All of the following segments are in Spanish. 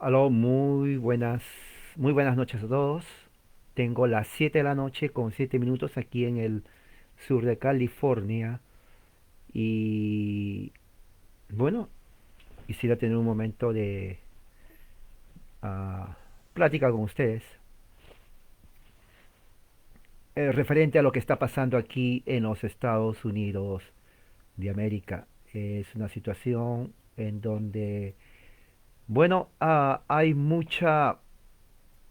Aló, muy buenas noches a todos. Tengo las 7 de la noche con 7 minutos aquí en el sur de California y bueno, quisiera tener un momento de ah, plática con ustedes referente a lo que está pasando aquí en los Estados Unidos de América. Es una situación en donde, bueno, hay mucho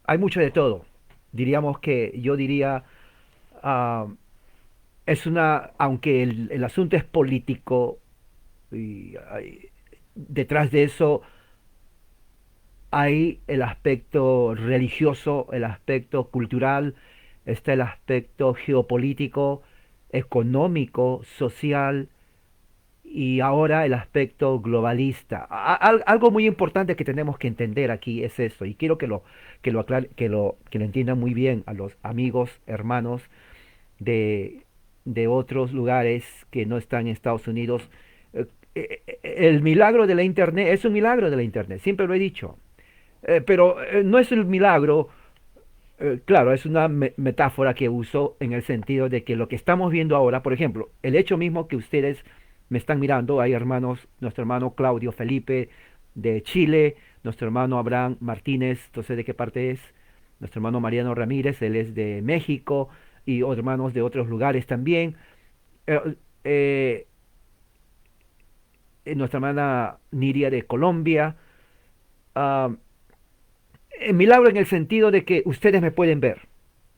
de todo. Diríamos que yo diría ah, aunque el asunto es político, y detrás de eso hay el aspecto religioso, el aspecto cultural, está el aspecto geopolítico, económico, social y ahora el aspecto globalista. Algo muy importante que tenemos que entender aquí es esto, y quiero que lo entiendan muy bien a los amigos, hermanos de, de otros lugares que no están en Estados Unidos. El milagro de la Internet es un milagro de la Internet, siempre lo he dicho. Pero no es el milagro, claro, es una metáfora que uso en el sentido de que lo que estamos viendo ahora, por ejemplo, el hecho mismo que ustedes me están mirando, hay hermanos, nuestro hermano Claudio Felipe de Chile, nuestro hermano Abraham Martínez, no sé de qué parte es, nuestro hermano Mariano Ramírez, él es de México, y hermanos de otros lugares también. Eh, eh, Nuestra hermana Niria de Colombia. Uh, Milagro en el sentido de que ustedes me pueden ver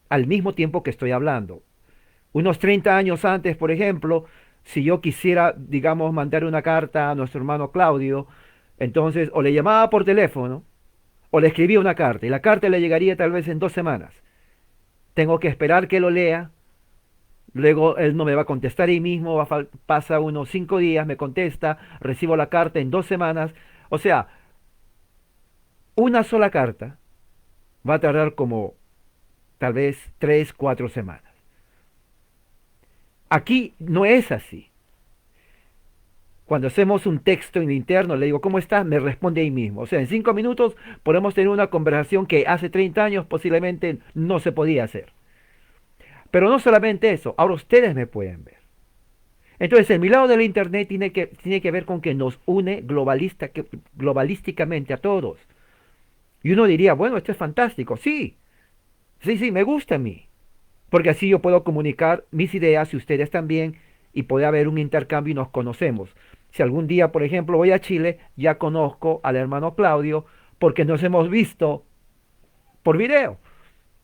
al mismo tiempo que estoy hablando. Unos 30 años antes, por ejemplo, si yo quisiera, digamos, mandar una carta a nuestro hermano Claudio, entonces o le llamaba por teléfono o le escribía una carta y la carta le llegaría tal vez en 2 semanas. Tengo que esperar que lo lea, luego él no me va a contestar ahí mismo, pasa unos 5 días, me contesta, recibo la carta en 2 semanas. O sea, una sola carta va a tardar como tal vez 3, 4 semanas. Aquí no es así. Cuando hacemos un texto en interno, le digo, ¿cómo estás? Me responde ahí mismo. O sea, en 5 minutos podemos tener una conversación que hace 30 años posiblemente no se podía hacer. Pero no solamente eso, ahora ustedes me pueden ver. Entonces, el milagro del Internet tiene que ver con que nos une globalísticamente a todos. Y uno diría, bueno, esto es fantástico. Sí, sí, sí, me gusta a mí. Porque así yo puedo comunicar mis ideas y ustedes también, y puede haber un intercambio y nos conocemos. Si algún día, por ejemplo, voy a Chile, ya conozco al hermano Claudio porque nos hemos visto por video.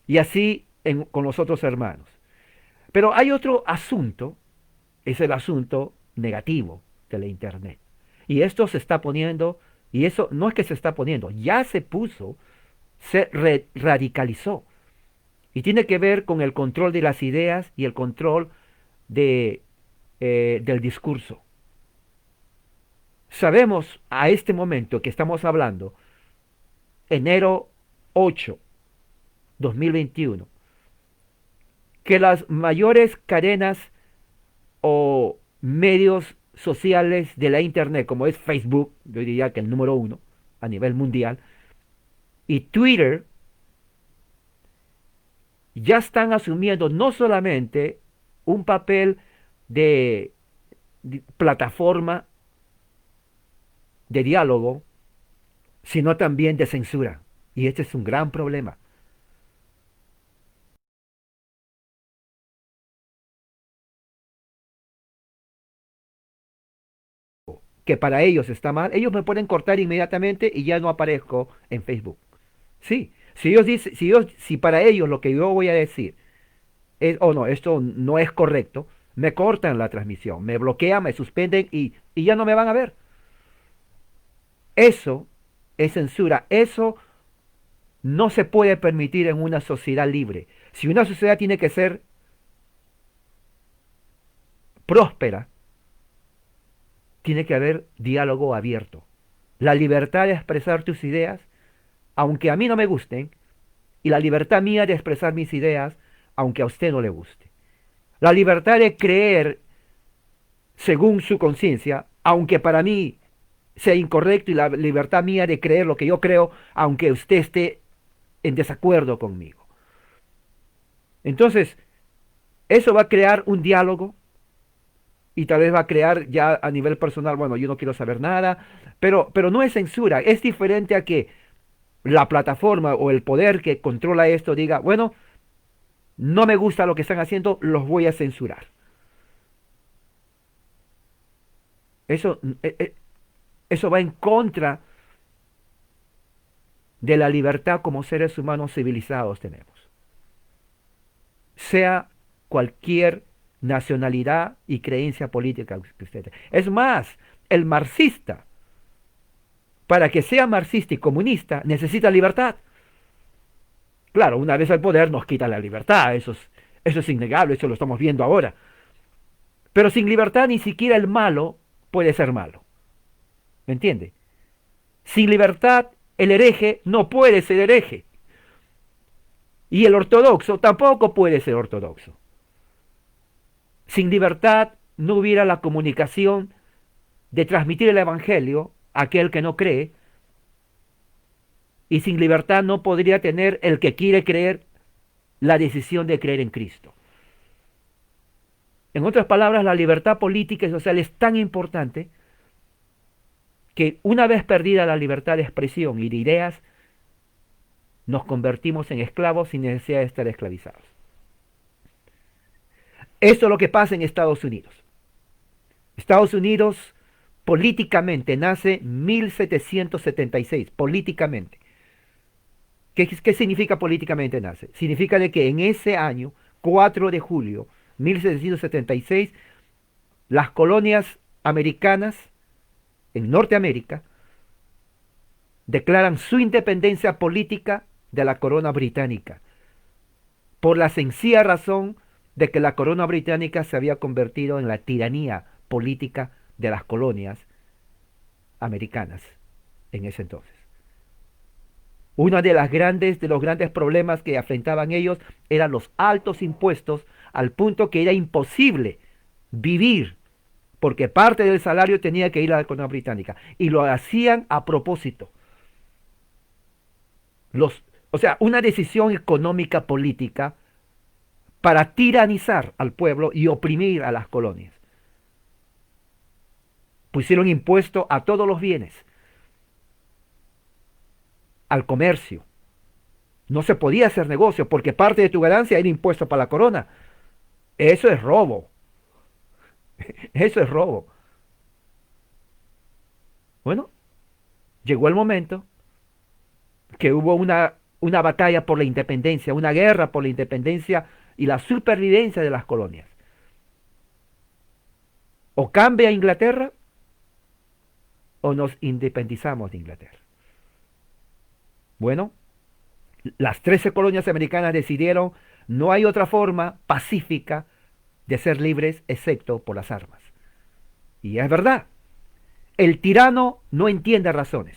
Y así con los otros hermanos. Pero hay otro asunto, es el asunto negativo de la Internet. Y esto se está poniendo, y eso no es que se está poniendo, ya se puso, se radicalizó. Y tiene que ver con el control de las ideas y el control de, del discurso. Sabemos a este momento que estamos hablando, enero 8, 2021, que las mayores cadenas o medios sociales de la Internet, como es Facebook, yo diría que el número uno a nivel mundial, y Twitter, ya están asumiendo no solamente un papel de, de plataforma de diálogo, sino también de censura. Y este es un gran problema. Que para ellos está mal, ellos me pueden cortar inmediatamente y ya no aparezco en Facebook. Sí, si para ellos lo que yo voy a decir es, oh no, esto no es correcto, me cortan la transmisión, me bloquean, me suspenden y ya no me van a ver. Eso es censura, eso no se puede permitir en una sociedad libre. Si una sociedad tiene que ser próspera, tiene que haber diálogo abierto. La libertad de expresar tus ideas, aunque a mí no me gusten, y la libertad mía de expresar mis ideas, aunque a usted no le guste. La libertad de creer según su conciencia, aunque para mí sea incorrecto y la libertad mía de creer lo que yo creo, aunque usted esté en desacuerdo conmigo. Entonces, eso va a crear un diálogo y tal vez va a crear ya a nivel personal, bueno, yo no quiero saber nada, pero no es censura, es diferente a que la plataforma o el poder que controla esto diga, bueno, no me gusta lo que están haciendo, los voy a censurar. Eso, eso va en contra de la libertad como seres humanos civilizados tenemos. Sea cualquier nacionalidad y creencia política que usted tenga. Es más, el marxista, para que sea marxista y comunista, necesita libertad. Claro, una vez al poder nos quita la libertad, eso es innegable, eso lo estamos viendo ahora. Pero sin libertad ni siquiera el malo puede ser malo. ¿Me entiende? Sin libertad el hereje no puede ser hereje. Y el ortodoxo tampoco puede ser ortodoxo. Sin libertad no hubiera la comunicación de transmitir el Evangelio a aquel que no cree. Y sin libertad no podría tener el que quiere creer la decisión de creer en Cristo. En otras palabras, la libertad política y social es tan importante que una vez perdida la libertad de expresión y de ideas, nos convertimos en esclavos sin necesidad de estar esclavizados. Esto es lo que pasa en Estados Unidos. Estados Unidos políticamente nace en 1776, políticamente. ¿Qué significa políticamente nace? Significa de que en ese año, 4 de julio 1776, las colonias americanas en Norteamérica declaran su independencia política de la corona británica, por la sencilla razón de que la corona británica se había convertido en la tiranía política de las colonias americanas en ese entonces. Uno de los grandes problemas que afrontaban ellos eran los altos impuestos, al punto que era imposible vivir, porque parte del salario tenía que ir a la corona británica, y lo hacían a propósito. O sea, una decisión económica política para tiranizar al pueblo y oprimir a las colonias. Pusieron impuesto a todos los bienes, al comercio. No se podía hacer negocio porque parte de tu ganancia era impuesto para la corona. Eso es robo. Eso es robo. Bueno, llegó el momento que hubo una batalla por la independencia, una guerra por la independencia y la supervivencia de las colonias. O cambia Inglaterra o nos independizamos de Inglaterra. Bueno, las 13 colonias americanas decidieron no hay otra forma pacífica de ser libres excepto por las armas. Y es verdad, el tirano no entiende razones.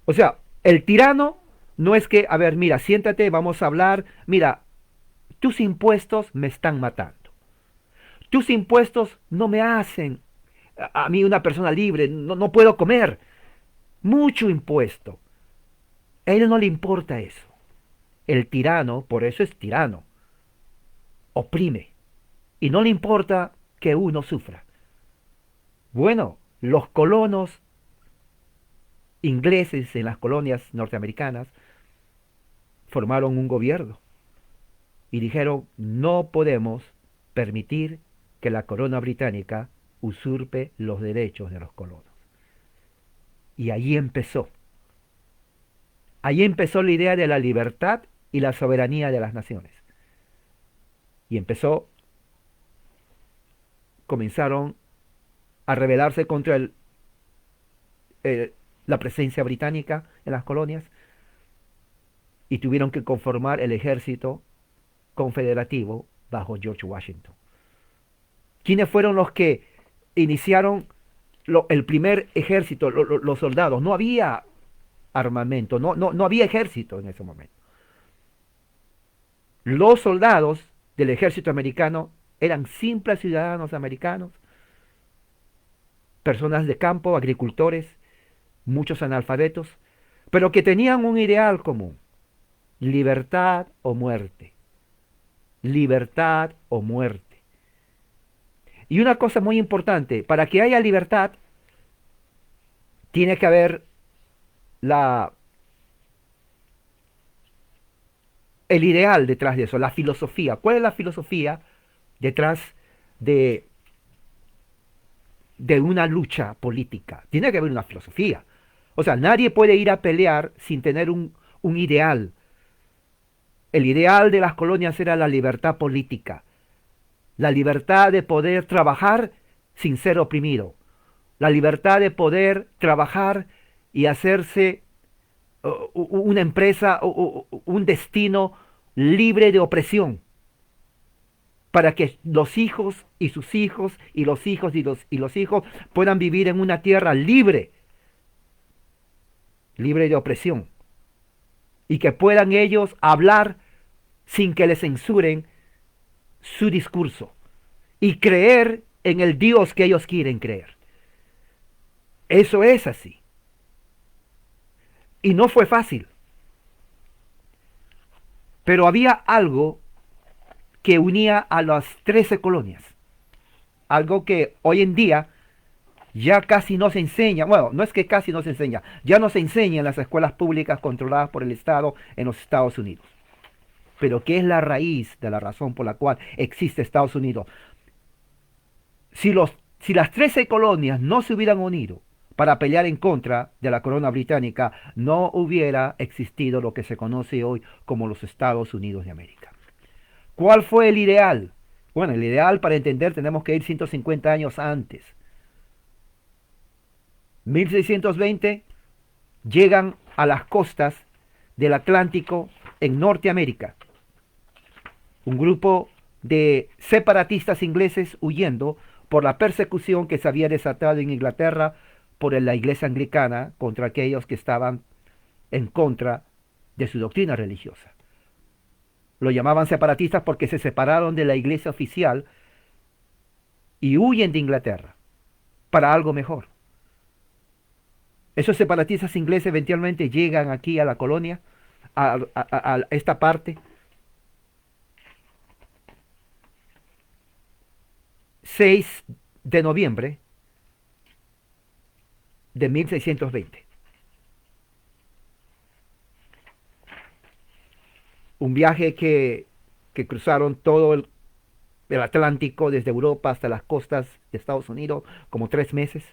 O sea, el tirano no es que, a ver, mira, siéntate, vamos a hablar, mira, tus impuestos me están matando. Tus impuestos no me hacen a mí una persona libre, no puedo comer. Mucho impuesto. A él no le importa eso. El tirano, por eso es tirano, oprime. Y no le importa que uno sufra. Bueno, los colonos ingleses en las colonias norteamericanas formaron un gobierno y dijeron, no podemos permitir que la corona británica usurpe los derechos de los colonos. Y allí empezó. Allí empezó la idea de la libertad y la soberanía de las naciones. Y comenzaron a rebelarse contra la presencia británica en las colonias y tuvieron que conformar el ejército confederativo bajo George Washington. ¿Quiénes fueron los que iniciaron el primer ejército, los soldados? No había armamento, no había ejército en ese momento. Los soldados del ejército americano eran simples ciudadanos americanos personas de campo, agricultores, muchos analfabetos, pero que tenían un ideal común: libertad o muerte, libertad o muerte. Y una cosa muy importante, para que haya libertad, tiene que haber la, el ideal detrás de eso, la filosofía. ¿Cuál es la filosofía detrás de, de una lucha política? Tiene que haber una filosofía. O sea, nadie puede ir a pelear sin tener un ideal. El ideal de las colonias era la libertad política, la libertad de poder trabajar sin ser oprimido, la libertad de poder trabajar y hacerse una empresa, un destino libre de opresión, para que los hijos y sus hijos y los hijos y los hijos puedan vivir en una tierra libre, libre de opresión, y que puedan ellos hablar sin que les censuren su discurso y creer en el Dios que ellos quieren creer. Eso es así. Y no fue fácil. Pero había algo que unía a las 13 colonias. Algo que hoy en día ya casi no se enseña. Bueno, no es que casi no se enseña. Ya no se enseña en las escuelas públicas controladas por el Estado en los Estados Unidos. Pero ¿qué es la raíz de la razón por la cual existe Estados Unidos? Si las 13 colonias no se hubieran unido para pelear en contra de la corona británica, no hubiera existido lo que se conoce hoy como los Estados Unidos de América. ¿Cuál fue el ideal? Bueno, el ideal, para entender, tenemos que ir 150 años antes. 1620 llegan a las costas del Atlántico en Norteamérica un grupo de separatistas ingleses huyendo por la persecución que se había desatado en Inglaterra por la iglesia anglicana contra aquellos que estaban en contra de su doctrina religiosa. Lo llamaban separatistas porque se separaron de la iglesia oficial y huyen de Inglaterra para algo mejor. Esos separatistas ingleses eventualmente llegan aquí a la colonia, a esta parte. 6 de noviembre de 1620. Un viaje que cruzaron todo el Atlántico desde Europa hasta las costas de Estados Unidos, como 3 meses.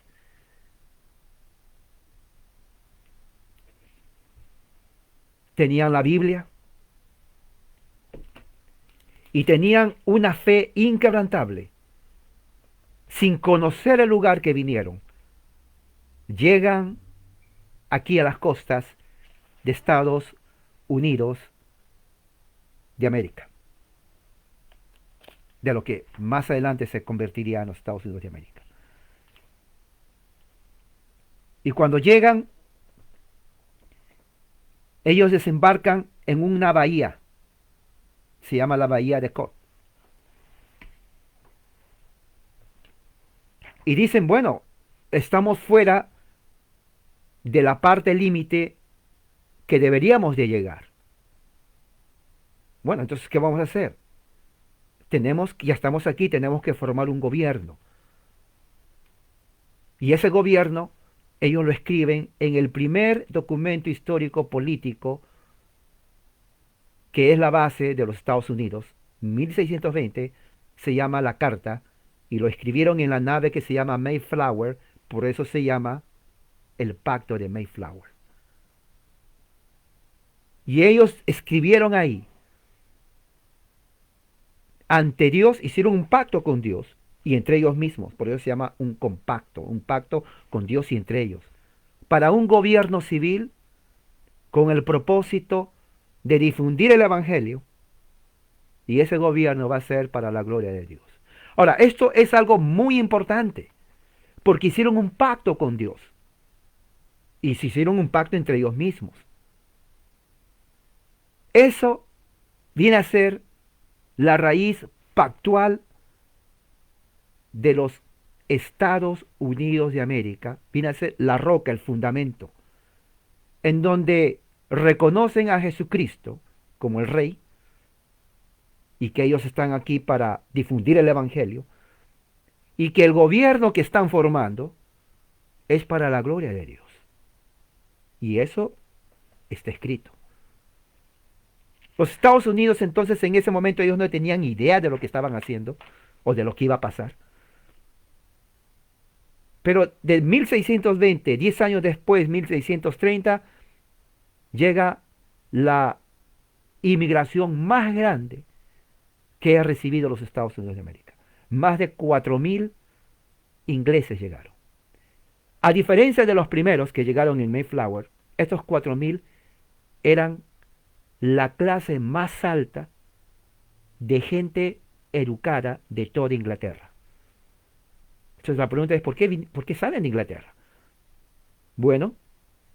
Tenían la Biblia y tenían una fe inquebrantable. Sin conocer el lugar que vinieron, llegan aquí a las costas de Estados Unidos de América, de lo que más adelante se convertiría en los Estados Unidos de América. Y cuando llegan, ellos desembarcan en una bahía, se llama la bahía de Cod. Y dicen, bueno, estamos fuera de la parte límite que deberíamos de llegar. Bueno, entonces, ¿qué vamos a hacer? Ya estamos aquí, tenemos que formar un gobierno. Y ese gobierno, ellos lo escriben en el primer documento histórico político que es la base de los Estados Unidos, 1620, se llama la Carta, y lo escribieron en la nave que se llama Mayflower, por eso se llama el Pacto de Mayflower. Y ellos escribieron ahí, ante Dios, hicieron un pacto con Dios y entre ellos mismos, por eso se llama un compacto, un pacto con Dios y entre ellos, para un gobierno civil con el propósito de difundir el Evangelio, y ese gobierno va a ser para la gloria de Dios. Ahora, esto es algo muy importante, porque hicieron un pacto con Dios, y se hicieron un pacto entre ellos mismos. Eso viene a ser la raíz pactual de los Estados Unidos de América viene a ser la roca, el fundamento, en donde reconocen a Jesucristo como el Rey y que ellos están aquí para difundir el Evangelio y que el gobierno que están formando es para la gloria de Dios. Y eso está escrito. Los Estados Unidos entonces en ese momento ellos no tenían idea de lo que estaban haciendo o de lo que iba a pasar. Pero de 1620, 10 años después, 1630, llega la inmigración más grande que ha recibido los Estados Unidos de América. Más de 4.000 ingleses llegaron. A diferencia de los primeros que llegaron en Mayflower, estos 4.000 eran la clase más alta de gente educada de toda Inglaterra. Entonces la pregunta es, ¿por qué salen de Inglaterra? Bueno,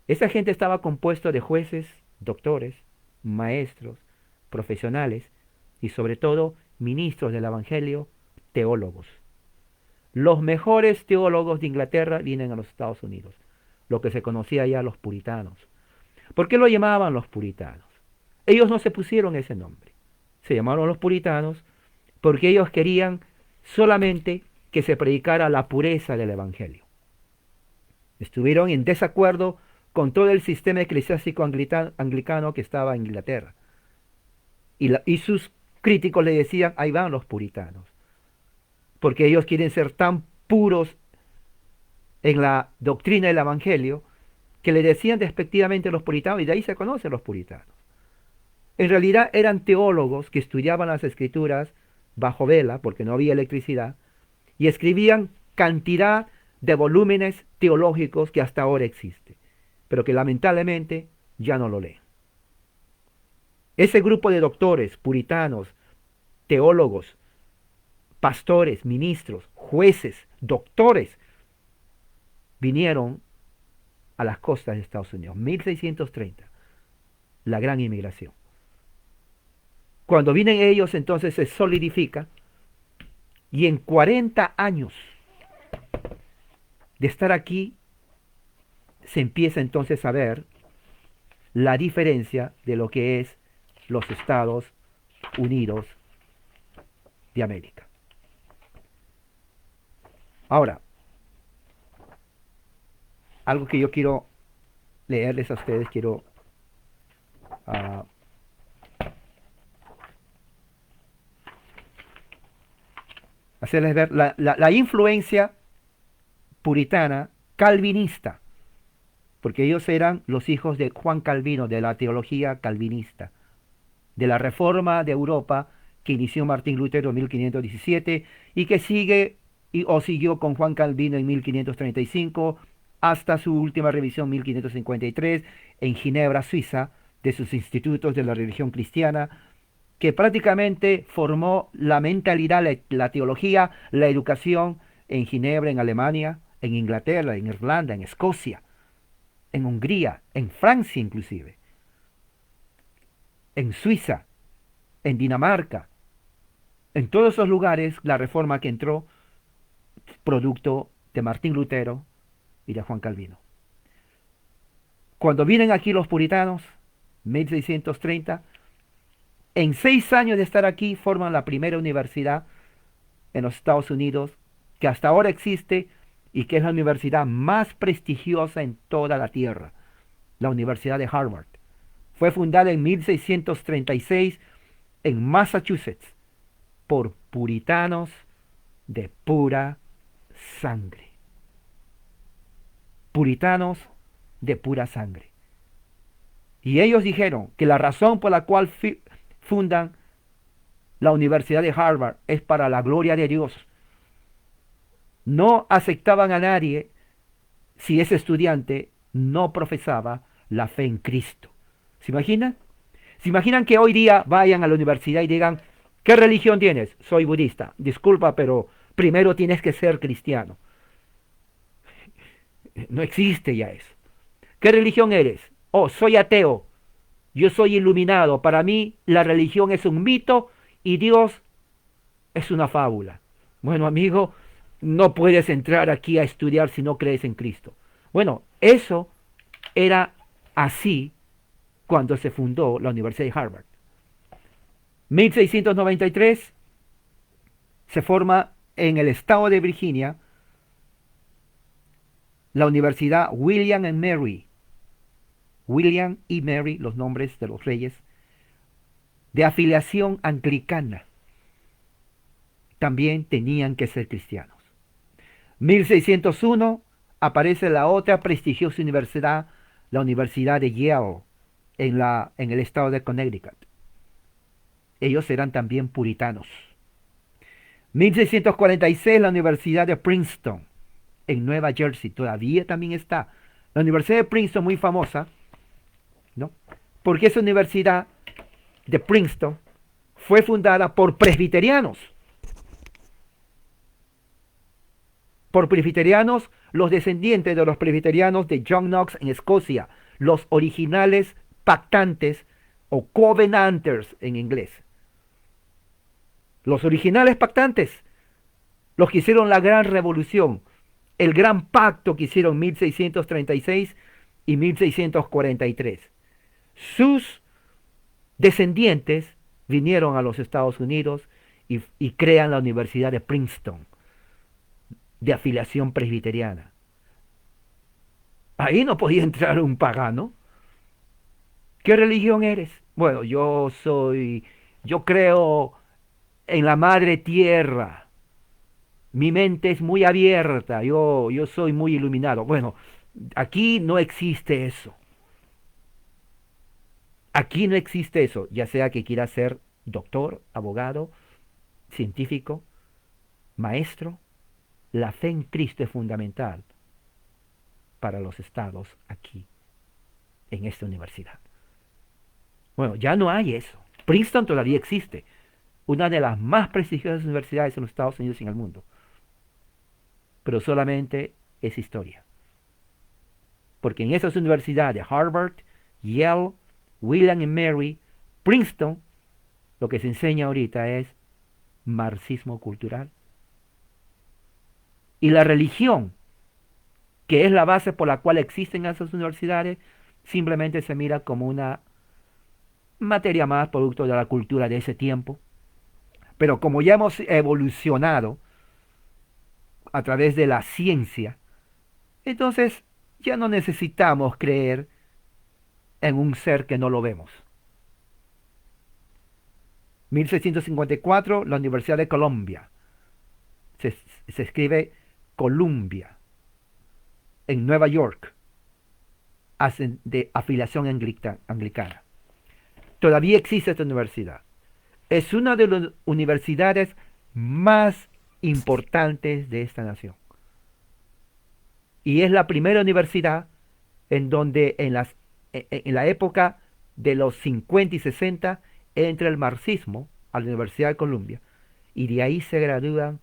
esa gente estaba compuesta de jueces, doctores, maestros, profesionales y sobre todo ministros del Evangelio, teólogos. Los mejores teólogos de Inglaterra vienen a los Estados Unidos, lo que se conocía ya los puritanos. ¿Por qué lo llamaban los puritanos? Ellos no se pusieron ese nombre. Se llamaron los puritanos porque ellos querían solamente que se predicara la pureza del Evangelio. Estuvieron en desacuerdo con todo el sistema eclesiástico anglicano que estaba en Inglaterra. Y sus críticos le decían, ahí van los puritanos, porque ellos quieren ser tan puros en la doctrina del Evangelio que le decían despectivamente los puritanos, y de ahí se conocen los puritanos. En realidad eran teólogos que estudiaban las escrituras bajo vela, porque no había electricidad, y escribían cantidad de volúmenes teológicos que hasta ahora existen, pero que lamentablemente ya no lo leen. Ese grupo de doctores, puritanos, teólogos, pastores, ministros, jueces, doctores, vinieron a las costas de Estados Unidos, 1630, la gran inmigración. Cuando vienen ellos, entonces se solidifica, y en 40 años de estar aquí, se empieza entonces a ver la diferencia de lo que es los Estados Unidos de América. Ahora, algo que yo quiero leerles a ustedes, quiero hacerles ver la influencia puritana, calvinista, porque ellos eran los hijos de Juan Calvino, de la teología calvinista, de la reforma de Europa que inició Martín Lutero en 1517 y que siguió con Juan Calvino en 1535 hasta su última revisión 1553 en Ginebra, Suiza, de sus institutos de la religión cristiana, que prácticamente formó la mentalidad, la teología, la educación en Ginebra, en Alemania, en Inglaterra, en Irlanda, en Escocia, en Hungría, en Francia inclusive, en Suiza, en Dinamarca. En todos esos lugares la reforma que entró, producto de Martín Lutero y de Juan Calvino. Cuando vienen aquí los puritanos, 1630, en 6 años de estar aquí forman la primera universidad en los Estados Unidos que hasta ahora existe y que es la universidad más prestigiosa en toda la tierra, la Universidad de Harvard. Fue fundada en 1636 en Massachusetts por puritanos de pura sangre. Puritanos de pura sangre. Y ellos dijeron que la razón por la cual fundan la Universidad de Harvard es para la gloria de Dios. No aceptaban a nadie si ese estudiante no profesaba la fe en Cristo. ¿Se imaginan? ¿Se imaginan que hoy día vayan a la universidad y digan, ¿qué religión tienes? Soy budista. Disculpa, pero primero tienes que ser cristiano. No existe ya eso. ¿Qué religión eres? Oh, soy ateo. Yo soy iluminado. Para mí la religión es un mito y Dios es una fábula. Bueno, amigo, no puedes entrar aquí a estudiar si no crees en Cristo. Bueno, eso era así cuando se fundó la Universidad de Harvard. 1693 se forma en el estado de Virginia la Universidad William and Mary. William y Mary, los nombres de los reyes, de afiliación anglicana. También tenían que ser cristianos. 1601 aparece la otra prestigiosa universidad, la Universidad de Yale, en el estado de Connecticut. Ellos eran también puritanos. 1646 la Universidad de Princeton, en Nueva Jersey, todavía también está. La Universidad de Princeton, muy famosa, ¿no? Porque esa universidad de Princeton fue fundada por presbiterianos. Por presbiterianos, los descendientes de los presbiterianos de John Knox en Escocia, los originales pactantes o covenanters en inglés. Los originales pactantes, los que hicieron la gran revolución, el gran pacto que hicieron en 1636 y 1643. Sus descendientes vinieron a los Estados Unidos y crean la Universidad de Princeton, de afiliación presbiteriana. Ahí no podía entrar un pagano. ¿Qué religión eres? Bueno, yo creo en la madre tierra. Mi mente es muy abierta, yo soy muy iluminado. Bueno, aquí no existe eso. Aquí no existe eso, ya sea que quiera ser doctor, abogado, científico, maestro. La fe en Cristo es fundamental para los estados aquí, en esta universidad. Bueno, ya no hay eso. Princeton todavía existe, una de las más prestigiosas universidades en los Estados Unidos y en el mundo. Pero solamente es historia. Porque en esas universidades, Harvard, Yale, William y Mary, Princeton, lo que se enseña ahorita es marxismo cultural. Y la religión, que es la base por la cual existen esas universidades, simplemente se mira como una materia más, producto de la cultura de ese tiempo. Pero como ya hemos evolucionado a través de la ciencia, entonces ya no necesitamos creer en un ser que no lo vemos. 1654, la Universidad de Columbia. Se escribe Columbia, en Nueva York, de afiliación anglicana. Todavía existe esta universidad. Es una de las universidades más importantes de esta nación. Y es la primera universidad en donde en la época de los 50 y 60 entra el marxismo a la Universidad de Columbia. Y de ahí se gradúan,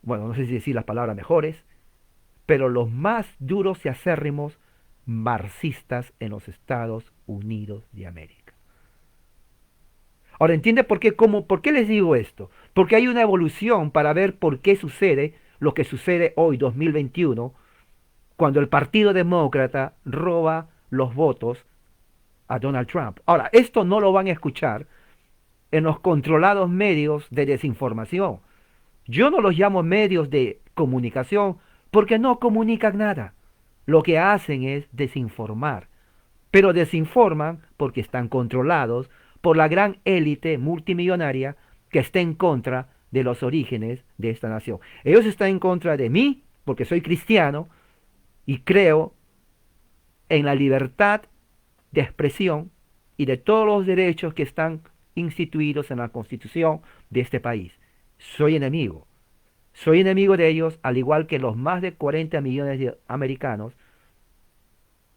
bueno, no sé si decir las palabras mejores, pero los más duros y acérrimos marxistas en los Estados Unidos de América. Ahora, ¿entiende por qué les digo esto? Porque hay una evolución para ver por qué sucede lo que sucede hoy, 2021, cuando el Partido Demócrata roba los votos a Donald Trump. Ahora, esto no lo van a escuchar en los controlados medios de desinformación. Yo no los llamo medios de comunicación porque no comunican nada. Lo que hacen es desinformar. Pero desinforman porque están controlados por la gran élite multimillonaria que está en contra de los orígenes de esta nación. Ellos están en contra de mí porque soy cristiano y creo en la libertad de expresión y de todos los derechos que están instituidos en la Constitución de este país. Soy enemigo. Soy enemigo de ellos, al igual que los más de 40 millones de americanos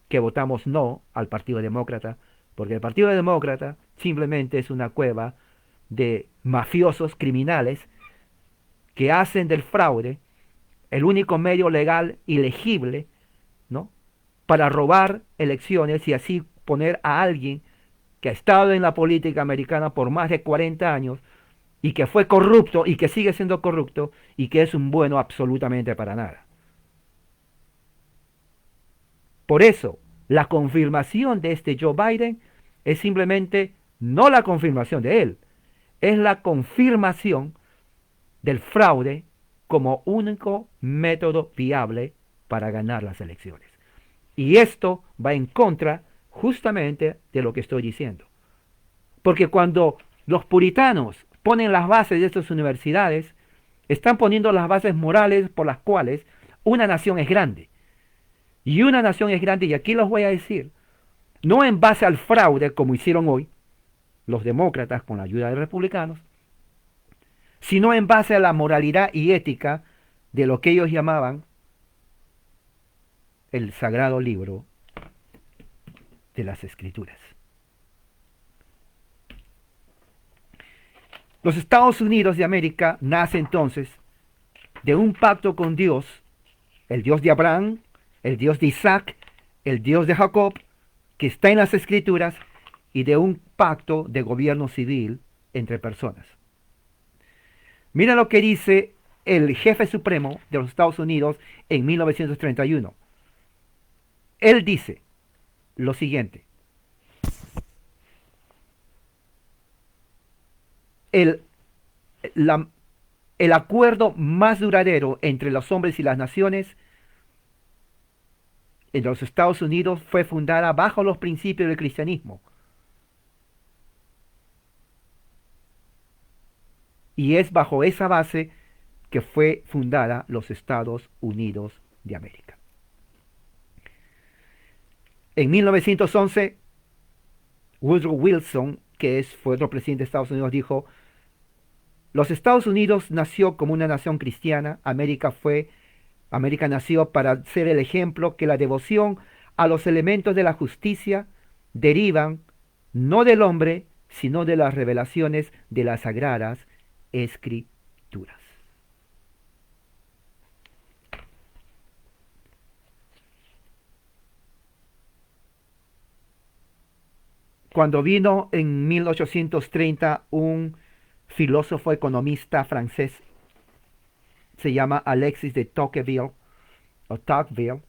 que votamos no al Partido Demócrata, porque el Partido Demócrata simplemente es una cueva de mafiosos criminales que hacen del fraude el único medio legal y legible, ¿no?, para robar elecciones y así poner a alguien que ha estado en la política americana por más de 40 años y que fue corrupto y que sigue siendo corrupto y que es un bueno absolutamente para nada. Por eso, la confirmación de este Joe Biden es simplemente no la confirmación de él, es la confirmación del fraude como único método viable para ganar las elecciones. Y esto va en contra justamente de lo que estoy diciendo. Porque cuando los puritanos ponen las bases de estas universidades, están poniendo las bases morales por las cuales una nación es grande. Y una nación es grande, y aquí los voy a decir, no en base al fraude como hicieron hoy los demócratas con la ayuda de republicanos, sino en base a la moralidad y ética de lo que ellos llamaban el sagrado libro de las Escrituras. Los Estados Unidos de América nace entonces de un pacto con Dios, el Dios de Abraham, el Dios de Isaac, el Dios de Jacob, que está en las Escrituras, y de un pacto de gobierno civil entre personas. Mira lo que dice el jefe supremo de los Estados Unidos en 1931. Él dice lo siguiente: el, el acuerdo más duradero entre los hombres y las naciones en los Estados Unidos fue fundada bajo los principios del cristianismo. Y es bajo esa base que fue fundada los Estados Unidos de América. En 1911, Woodrow Wilson, que fue otro presidente de Estados Unidos, dijo: los Estados Unidos nació como una nación cristiana, América nació para ser el ejemplo que la devoción a los elementos de la justicia derivan no del hombre, sino de las revelaciones de las sagradas Escrituras. Cuando vino en 1830 un filósofo economista francés, se llama Alexis de Tocqueville, o Tocqueville,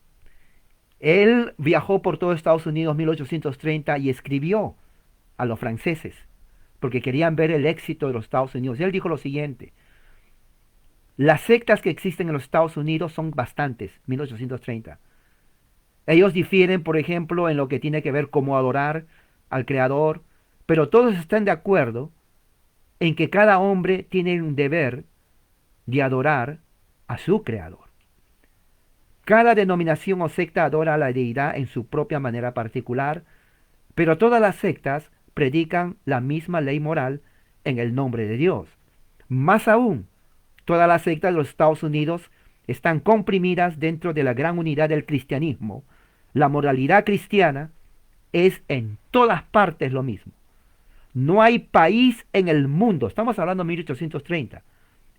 él viajó por todo Estados Unidos en 1830 y escribió a los franceses, porque querían ver el éxito de los Estados Unidos. Y él dijo lo siguiente: las sectas que existen en los Estados Unidos son bastantes, 1830. Ellos difieren, por ejemplo, en lo que tiene que ver cómo adorar al Creador, pero todos están de acuerdo en que cada hombre tiene un deber de adorar a su Creador. Cada denominación o secta adora a la deidad en su propia manera particular, pero todas las sectas predican la misma ley moral en el nombre de Dios. Más aún, todas las sectas de los Estados Unidos están comprimidas dentro de la gran unidad del cristianismo. La moralidad cristiana es en todas partes lo mismo. No hay país en el mundo, estamos hablando de 1830,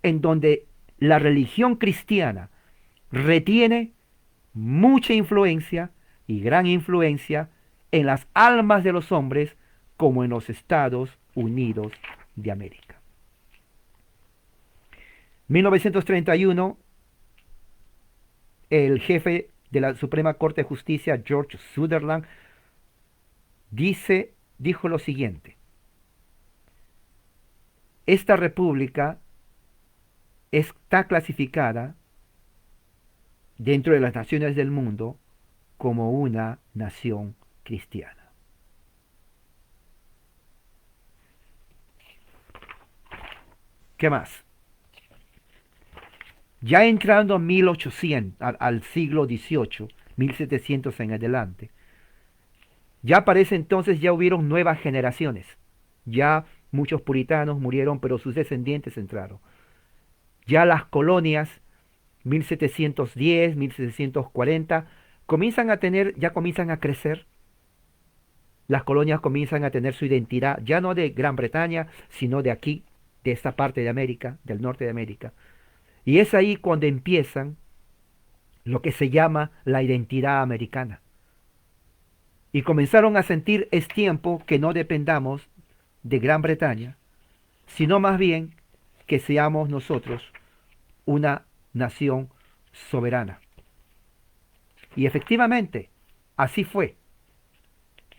en donde la religión cristiana retiene mucha influencia y gran influencia en las almas de los hombres como en los Estados Unidos de América. 1931, el jefe de la Suprema Corte de Justicia, George Sutherland, dijo lo siguiente: esta república está clasificada dentro de las naciones del mundo como una nación cristiana. ¿Qué más? Ya entrando a 1800, al siglo XVIII, 1700 en adelante, ya parece entonces ya hubieron nuevas generaciones. Ya muchos puritanos murieron, pero sus descendientes entraron. Ya las colonias, 1710, 1740, comienzan a crecer. Las colonias comienzan a tener su identidad, ya no de Gran Bretaña, sino de aquí, de esta parte de América, del norte de América. Y es ahí cuando empiezan lo que se llama la identidad americana. Y comenzaron a sentir: es tiempo que no dependamos de Gran Bretaña, sino más bien que seamos nosotros una nación soberana. Y efectivamente, así fue.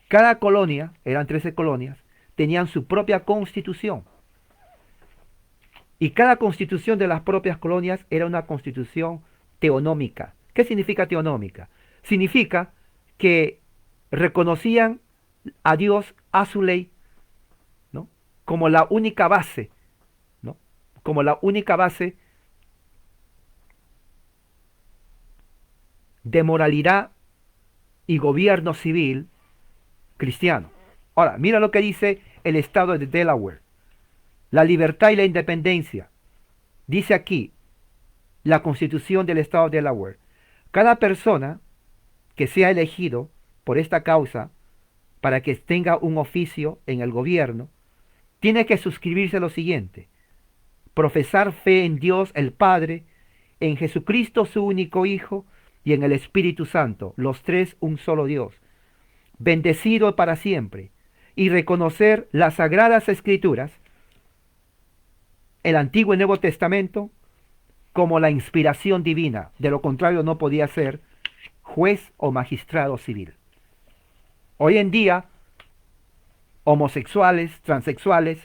Cada colonia, eran 13 colonias, tenían su propia constitución. Y cada constitución de las propias colonias era una constitución teonómica. ¿Qué significa teonómica? Significa que reconocían a Dios, a su ley, ¿no? Como la única base, ¿no? Como la única base de moralidad y gobierno civil cristiano. Ahora, mira lo que dice el estado de Delaware. La libertad y la independencia. Dice aquí la constitución del estado de Delaware. Cada persona que sea elegido por esta causa para que tenga un oficio en el gobierno, tiene que suscribirse lo siguiente: profesar fe en Dios el Padre, en Jesucristo su único Hijo y en el Espíritu Santo, los tres un solo Dios, bendecido para siempre, y reconocer las sagradas escrituras, el Antiguo y Nuevo Testamento, como la inspiración divina. De lo contrario no podía ser juez o magistrado civil. Hoy en día, homosexuales, transexuales,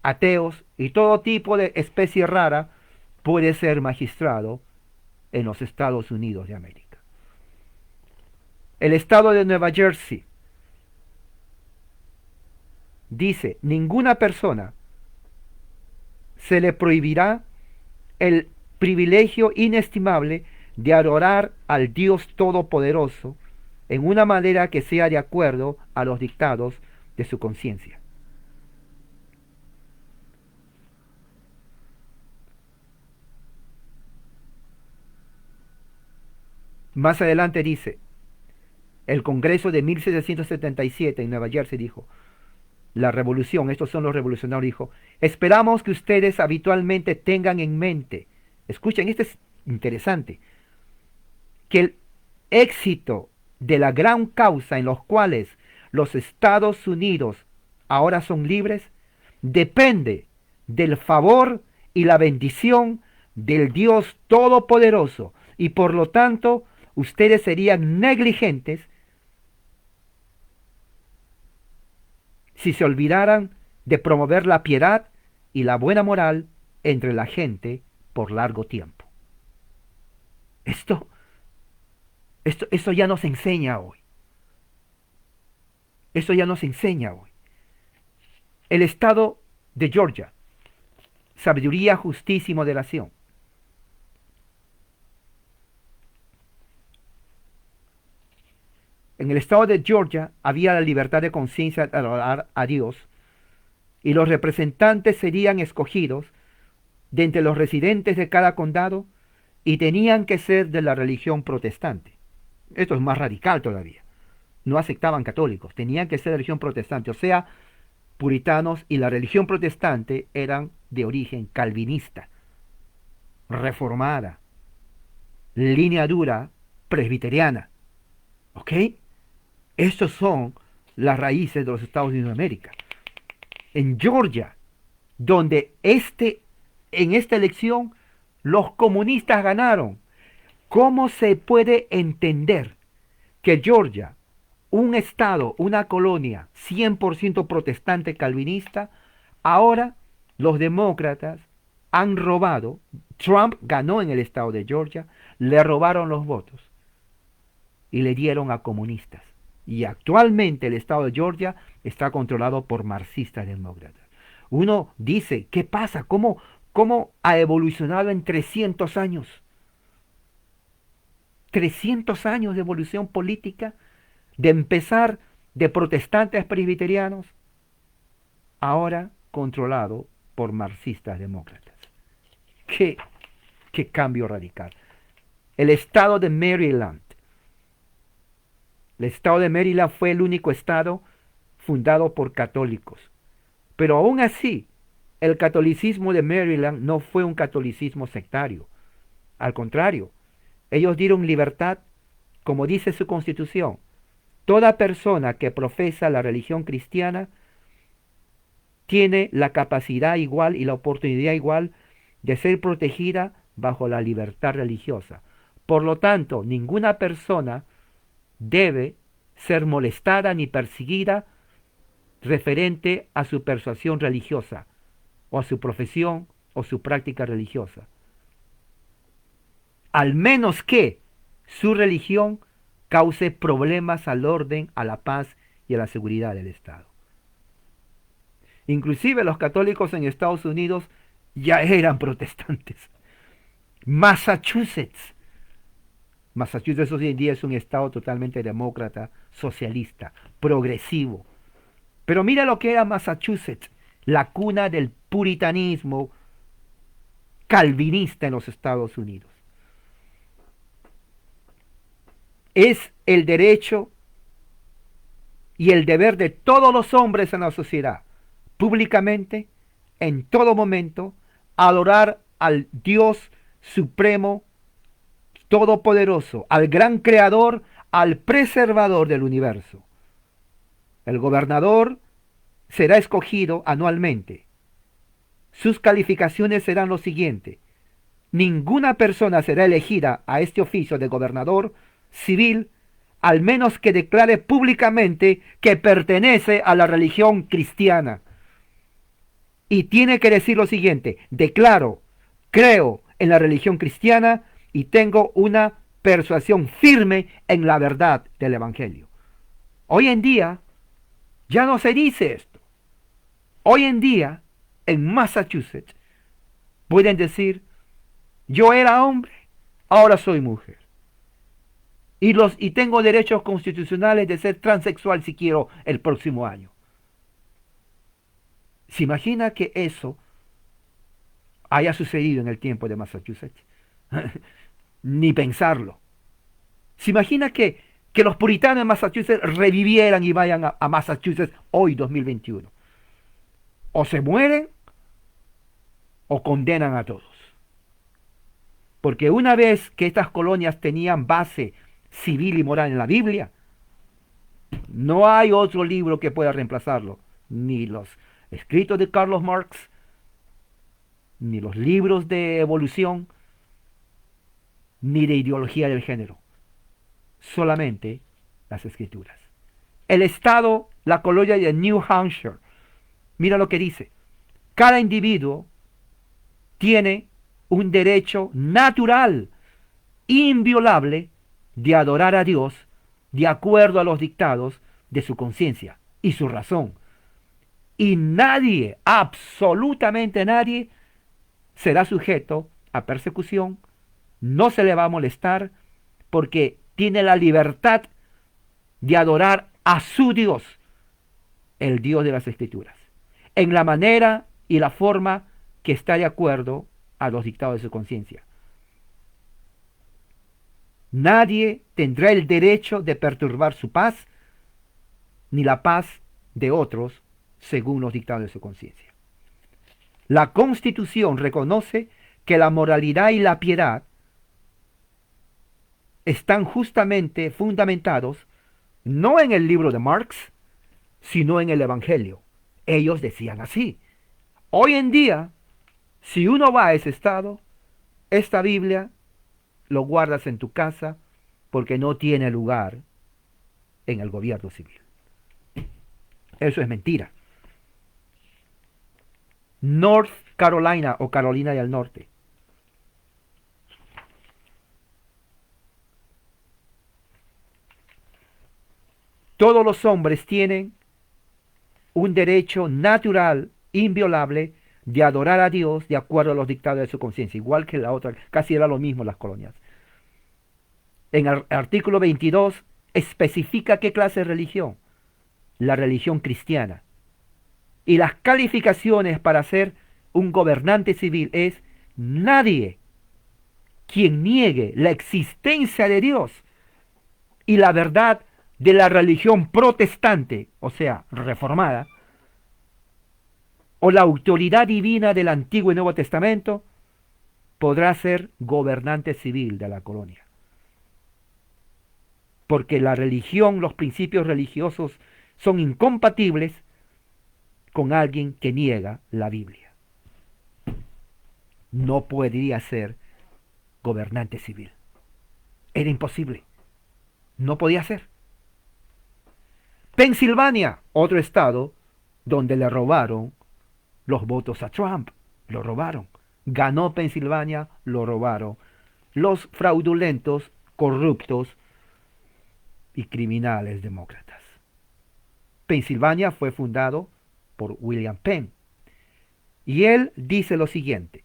ateos y todo tipo de especie rara puede ser magistrado en los Estados Unidos de América. El estado de Nueva Jersey dice: ninguna persona se le prohibirá el privilegio inestimable de adorar al Dios Todopoderoso en una manera que sea de acuerdo a los dictados de su conciencia. Más adelante dice, el Congreso de 1777 en Nueva Jersey dijo, la revolución, estos son los revolucionarios, dijo, esperamos que ustedes habitualmente tengan en mente, escuchen, esto es interesante, que el éxito de la gran causa en los cuales los Estados Unidos ahora son libres depende del favor y la bendición del Dios Todopoderoso, y por lo tanto ustedes serían negligentes si se olvidaran de promover la piedad y la buena moral entre la gente por largo tiempo. Esto ya nos enseña hoy. Esto ya nos enseña hoy. El estado de Georgia, sabiduría, justicia y moderación. En el estado de Georgia había la libertad de conciencia de adorar a Dios, y los representantes serían escogidos de entre los residentes de cada condado y tenían que ser de la religión protestante. Esto es más radical todavía. No aceptaban católicos, tenían que ser de religión protestante, o sea, puritanos, y la religión protestante eran de origen calvinista, reformada, línea dura, presbiteriana. ¿Ok? Estas son las raíces de los Estados Unidos de América. En Georgia, donde en esta elección los comunistas ganaron, ¿cómo se puede entender que Georgia, un estado, una colonia 100% protestante calvinista, ahora los demócratas han robado? Trump ganó en el estado de Georgia, le robaron los votos y le dieron a comunistas. Y actualmente el estado de Georgia está controlado por marxistas demócratas. Uno dice, ¿qué pasa? ¿Cómo ha evolucionado en 300 años? 300 años de evolución política, de empezar de protestantes presbiterianos, ahora controlado por marxistas demócratas. ¿Qué cambio radical? El estado de Maryland. El estado de Maryland fue el único estado fundado por católicos. Pero aún así, el catolicismo de Maryland no fue un catolicismo sectario. Al contrario, ellos dieron libertad, como dice su constitución. Toda persona que profesa la religión cristiana tiene la capacidad igual y la oportunidad igual de ser protegida bajo la libertad religiosa. Por lo tanto, ninguna persona debe ser molestada ni perseguida referente a su persuasión religiosa, o a su profesión o su práctica religiosa, al menos que su religión cause problemas al orden, a la paz y a la seguridad del Estado. Inclusive los católicos en Estados Unidos ya eran protestantes. Massachusetts hoy en día es un estado totalmente demócrata, socialista, progresivo. Pero mira lo que era Massachusetts, la cuna del puritanismo calvinista en los Estados Unidos. Es el derecho y el deber de todos los hombres en la sociedad, públicamente, en todo momento, adorar al Dios supremo, todopoderoso, al gran creador, al preservador del universo. El gobernador será escogido anualmente. Sus calificaciones serán lo siguiente: ninguna persona será elegida a este oficio de gobernador civil al menos que declare públicamente que pertenece a la religión cristiana. Y tiene que decir lo siguiente: declaro, creo en la religión cristiana y tengo una persuasión firme en la verdad del Evangelio. Hoy en día ya no se dice esto. Hoy en día, en Massachusetts, pueden decir: yo era hombre, ahora soy mujer. Y tengo derechos constitucionales de ser transexual si quiero el próximo año. ¿Se imagina que eso haya sucedido en el tiempo de Massachusetts? Ni pensarlo. ¿Se imagina que los puritanos de Massachusetts revivieran y vayan a Massachusetts hoy, 2021? O se mueren o condenan a todos. Porque una vez que estas colonias tenían base civil y moral en la Biblia, no hay otro libro que pueda reemplazarlo, ni los escritos de Carlos Marx, ni los libros de evolución, ni de ideología del género, solamente las escrituras. El estado, la colonia de New Hampshire, mira lo que dice: cada individuo tiene un derecho natural, inviolable, de adorar a Dios de acuerdo a los dictados de su conciencia y su razón. Y nadie, absolutamente nadie, será sujeto a persecución, no se le va a molestar, porque tiene la libertad de adorar a su Dios, el Dios de las Escrituras, en la manera y la forma que está de acuerdo a los dictados de su conciencia. Nadie tendrá el derecho de perturbar su paz, ni la paz de otros, según los dictados de su conciencia. La Constitución reconoce que la moralidad y la piedad están justamente fundamentados no en el libro de Marx, sino en el Evangelio. Ellos decían así. Hoy en día, si uno va a ese estado, esta Biblia lo guardas en tu casa porque no tiene lugar en el gobierno civil. Eso es mentira. North Carolina o Carolina del Norte. Todos los hombres tienen un derecho natural, inviolable, de adorar a Dios de acuerdo a los dictados de su conciencia, igual que la otra, casi era lo mismo las colonias. En el artículo 22 especifica qué clase de religión: la religión cristiana. Y las calificaciones para ser un gobernante civil es: nadie quien niegue la existencia de Dios y la verdad de la religión protestante, o sea, reformada, o la autoridad divina del Antiguo y Nuevo Testamento, podrá ser gobernante civil de la colonia. Porque la religión, los principios religiosos son incompatibles con alguien que niega la Biblia. no podría ser gobernante civil. Era imposible. No podía ser. Pensilvania, otro estado donde le robaron los votos a Trump. Lo robaron. Ganó Pensilvania, lo robaron. Los fraudulentos, corruptos y criminales demócratas. Pensilvania fue fundado por William Penn. Y él dice lo siguiente: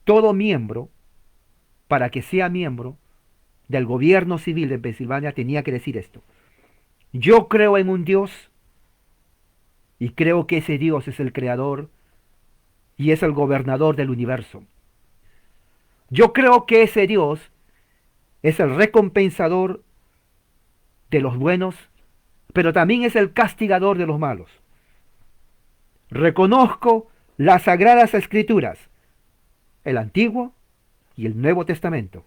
todo miembro, para que sea miembro del gobierno civil de Pensilvania, tenía que decir esto: yo creo en un Dios y creo que ese Dios es el creador y es el gobernador del universo. Yo creo que ese Dios es el recompensador de los buenos, pero también es el castigador de los malos. Reconozco las sagradas escrituras, el Antiguo y el Nuevo Testamento,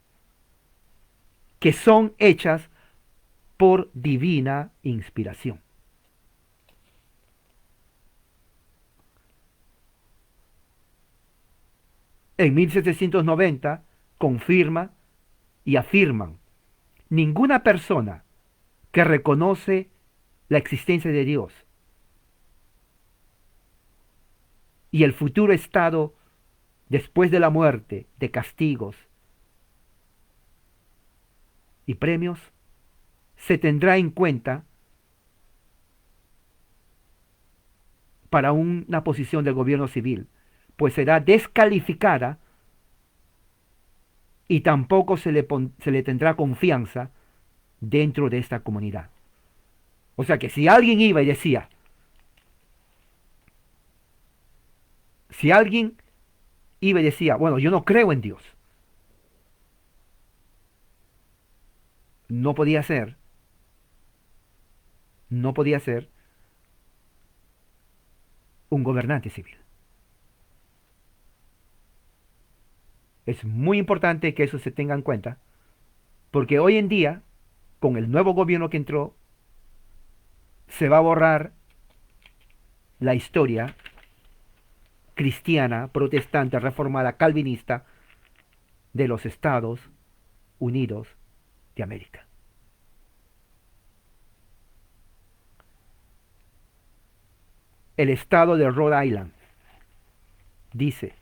que son hechas por divina inspiración. En 1790 confirma y afirman: ninguna persona que reconoce la existencia de Dios y el futuro estado después de la muerte, de castigos y premios, se tendrá en cuenta para una posición del gobierno civil, pues será descalificada y tampoco se le tendrá confianza dentro de esta comunidad. O sea que si alguien iba y decía, bueno, yo no creo en Dios, no podía ser un gobernante civil. Es muy importante que eso se tenga en cuenta, porque hoy en día, con el nuevo gobierno que entró, se va a borrar la historia cristiana, protestante, reformada, calvinista de los Estados Unidos de América. El estado de Rhode Island dice: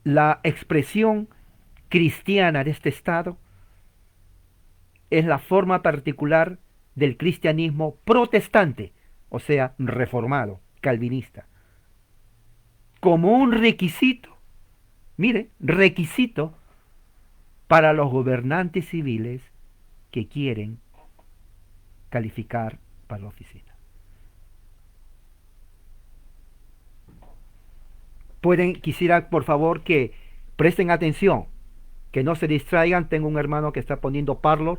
la expresión cristiana de este estado es la forma particular del cristianismo protestante, o sea, reformado, calvinista, como un requisito, mire, requisito para los gobernantes civiles que quieren calificar para la oficina. Quisiera por favor que presten atención, que no se distraigan. Tengo un hermano que está poniendo Parler.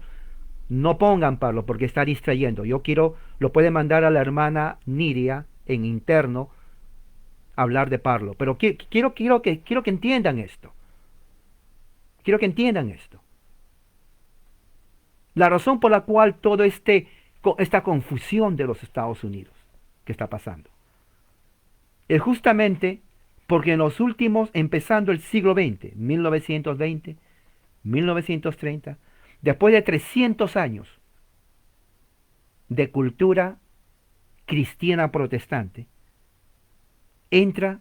No pongan Parler porque está distrayendo. Lo puede mandar a la hermana Nidia en interno a hablar de Parler. Pero quiero que entiendan esto. Quiero que entiendan esto. La razón por la cual esta confusión de los Estados Unidos que está pasando es justamente porque en los últimos, empezando el siglo XX, 1920, 1930, después de 300 años de cultura cristiana protestante, entra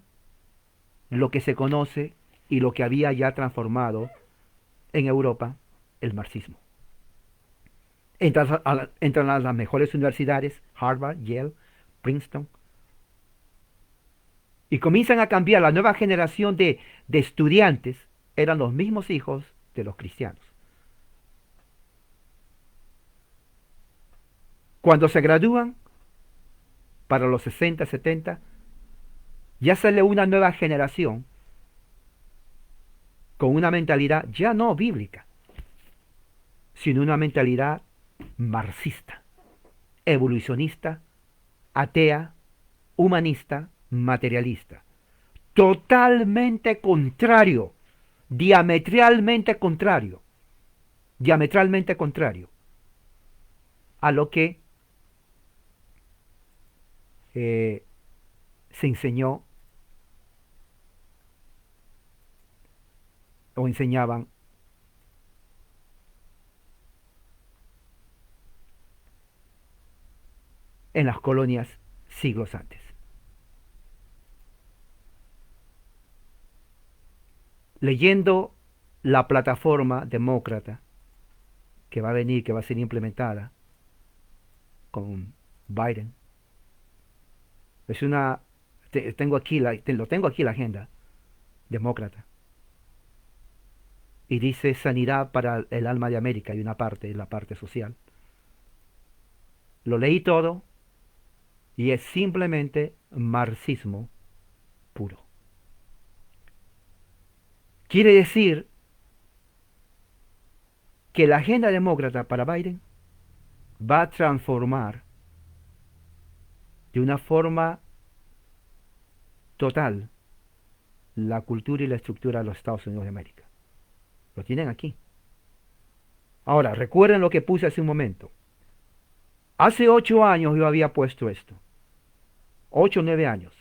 lo que se conoce y lo que había ya transformado en Europa el marxismo. Entran a las mejores universidades, Harvard, Yale, Princeton, y comienzan a cambiar. La nueva generación de estudiantes eran los mismos hijos de los cristianos. Cuando se gradúan, para los 60, 70, ya sale una nueva generación con una mentalidad ya no bíblica, sino una mentalidad marxista, evolucionista, atea, humanista, materialista, totalmente contrario, diametralmente contrario diametralmente contrario a lo que eh, se enseñó o enseñaban en las colonias siglos antes. Leyendo la plataforma demócrata que va a venir, que va a ser implementada con Biden, es una, tengo aquí lo tengo aquí la agenda demócrata, y dice sanidad para el alma de América, y una parte, la parte social. Lo leí todo y es simplemente marxismo puro. Quiere decir que la agenda demócrata para Biden va a transformar de una forma total la cultura y la estructura de los Estados Unidos de América. Lo tienen aquí. Ahora, recuerden lo que puse hace un momento. Hace 8 años yo había puesto esto. 8 o 9 años.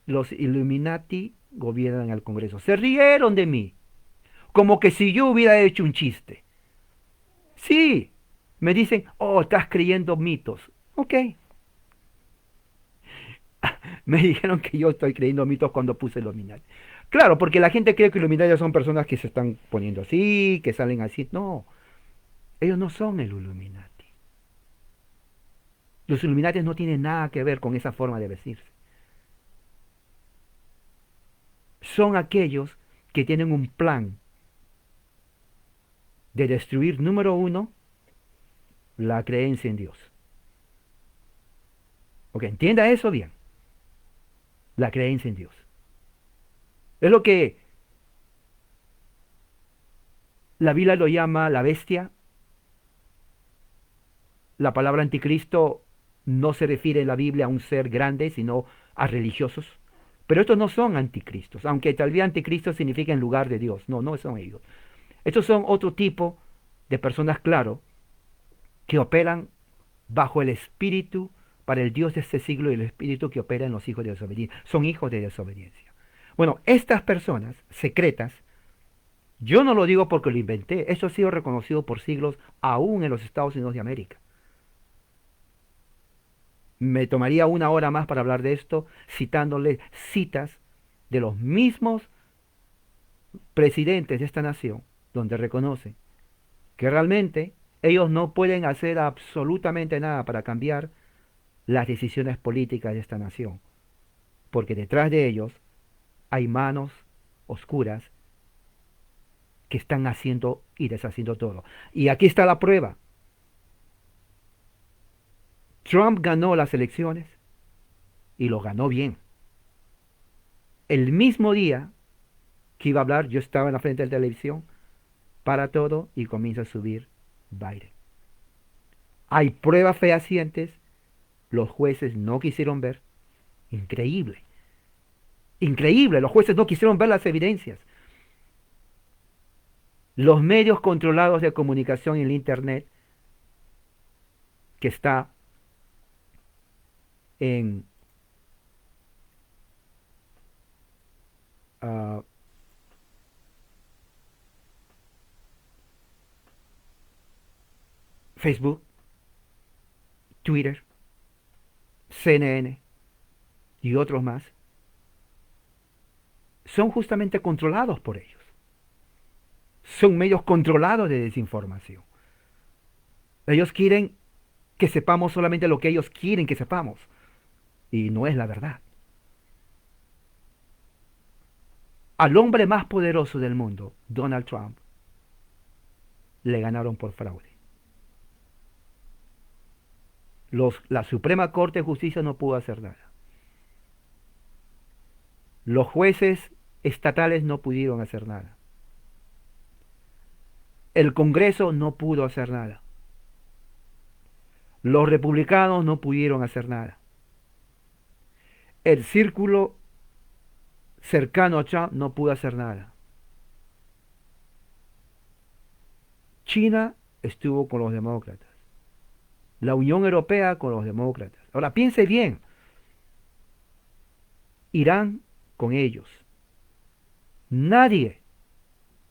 Los Illuminati gobiernan el Congreso. Se rieron de mí, como que si yo hubiera hecho un chiste. Sí, me dicen, oh, estás creyendo mitos. Ok. Me dijeron que yo estoy creyendo mitos cuando puse Illuminati. Claro, porque la gente cree que Illuminati son personas que se están poniendo así, que salen así. No, ellos no son el Illuminati. Los Illuminati no tienen nada que ver con esa forma de vestirse. Son aquellos que tienen un plan de destruir, número uno, la creencia en Dios. Ok, entienda eso bien. La creencia en Dios. Es lo que la Biblia lo llama la bestia. La palabra anticristo no se refiere en la Biblia a un ser grande, sino a religiosos. Pero estos no son anticristos, aunque tal vez anticristo significa en lugar de Dios. No, no son ellos. Estos son otro tipo de personas, claro, que operan bajo el espíritu para el Dios de este siglo y el espíritu que opera en los hijos de desobediencia. Son hijos de desobediencia. Bueno, estas personas secretas, yo no lo digo porque lo inventé, esto ha sido reconocido por siglos aún en los Estados Unidos de América. Me tomaría una hora más para hablar de esto, citándole citas de los mismos presidentes de esta nación, donde reconocen que realmente ellos no pueden hacer absolutamente nada para cambiar las decisiones políticas de esta nación, porque detrás de ellos hay manos oscuras que están haciendo y deshaciendo todo. Y aquí está la prueba. Trump ganó las elecciones y lo ganó bien. El mismo día que iba a hablar, yo estaba en la frente de la televisión, para todo y comienza a subir Biden. Hay pruebas fehacientes, los jueces no quisieron ver. Increíble. Increíble, los jueces no quisieron ver las evidencias. Los medios controlados de comunicación en el Internet, que está en uh, Facebook, Twitter, CNN y otros más, son justamente controlados por ellos. Son medios controlados de desinformación. Ellos quieren que sepamos solamente lo que ellos quieren que sepamos. Y no es la verdad. Al hombre más poderoso del mundo, Donald Trump, le ganaron por fraude. La Suprema Corte de Justicia no pudo hacer nada. Los jueces estatales no pudieron hacer nada. El Congreso no pudo hacer nada. Los republicanos no pudieron hacer nada. El círculo cercano a Trump no pudo hacer nada. China estuvo con los demócratas. La Unión Europea con los demócratas. Ahora piense bien, Irán con ellos. Nadie,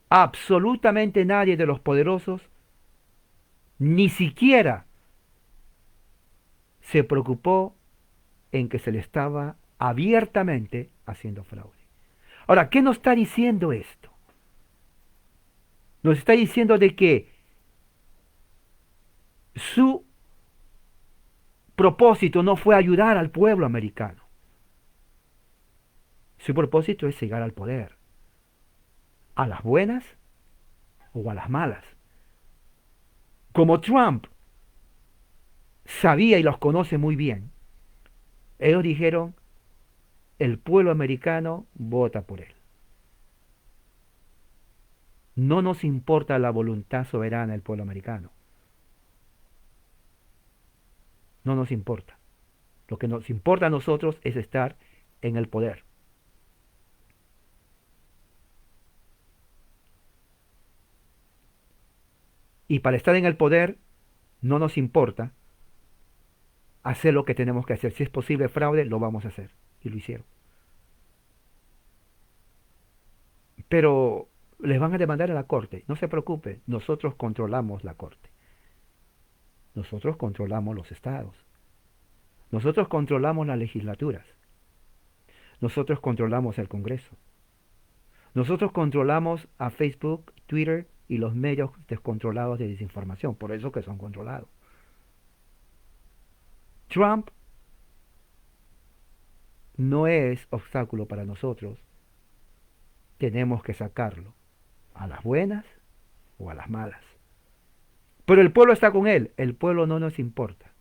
absolutamente nadie de los poderosos, ni siquiera se preocupó en que se le estaba abiertamente haciendo fraude. Ahora, ¿qué nos está diciendo esto? Nos está diciendo de que su propósito no fue ayudar al pueblo americano. Su propósito es llegar al poder, a las buenas o a las malas. Como Trump sabía y los conoce muy bien, ellos dijeron, el pueblo americano vota por él. No nos importa la voluntad soberana del pueblo americano. No nos importa. Lo que nos importa a nosotros es estar en el poder. Y para estar en el poder no nos importa hacer lo que tenemos que hacer. Si es posible fraude, lo vamos a hacer. Y lo hicieron. Pero les van a demandar a la corte. No se preocupe, nosotros controlamos la corte. Nosotros controlamos los estados. Nosotros controlamos las legislaturas. Nosotros controlamos el Congreso. Nosotros controlamos a Facebook, Twitter y los medios descontrolados de desinformación. Por eso que son controlados. Trump no es obstáculo para nosotros. Tenemos que sacarlo a las buenas o a las malas. Pero el pueblo está con él. El pueblo no nos importa.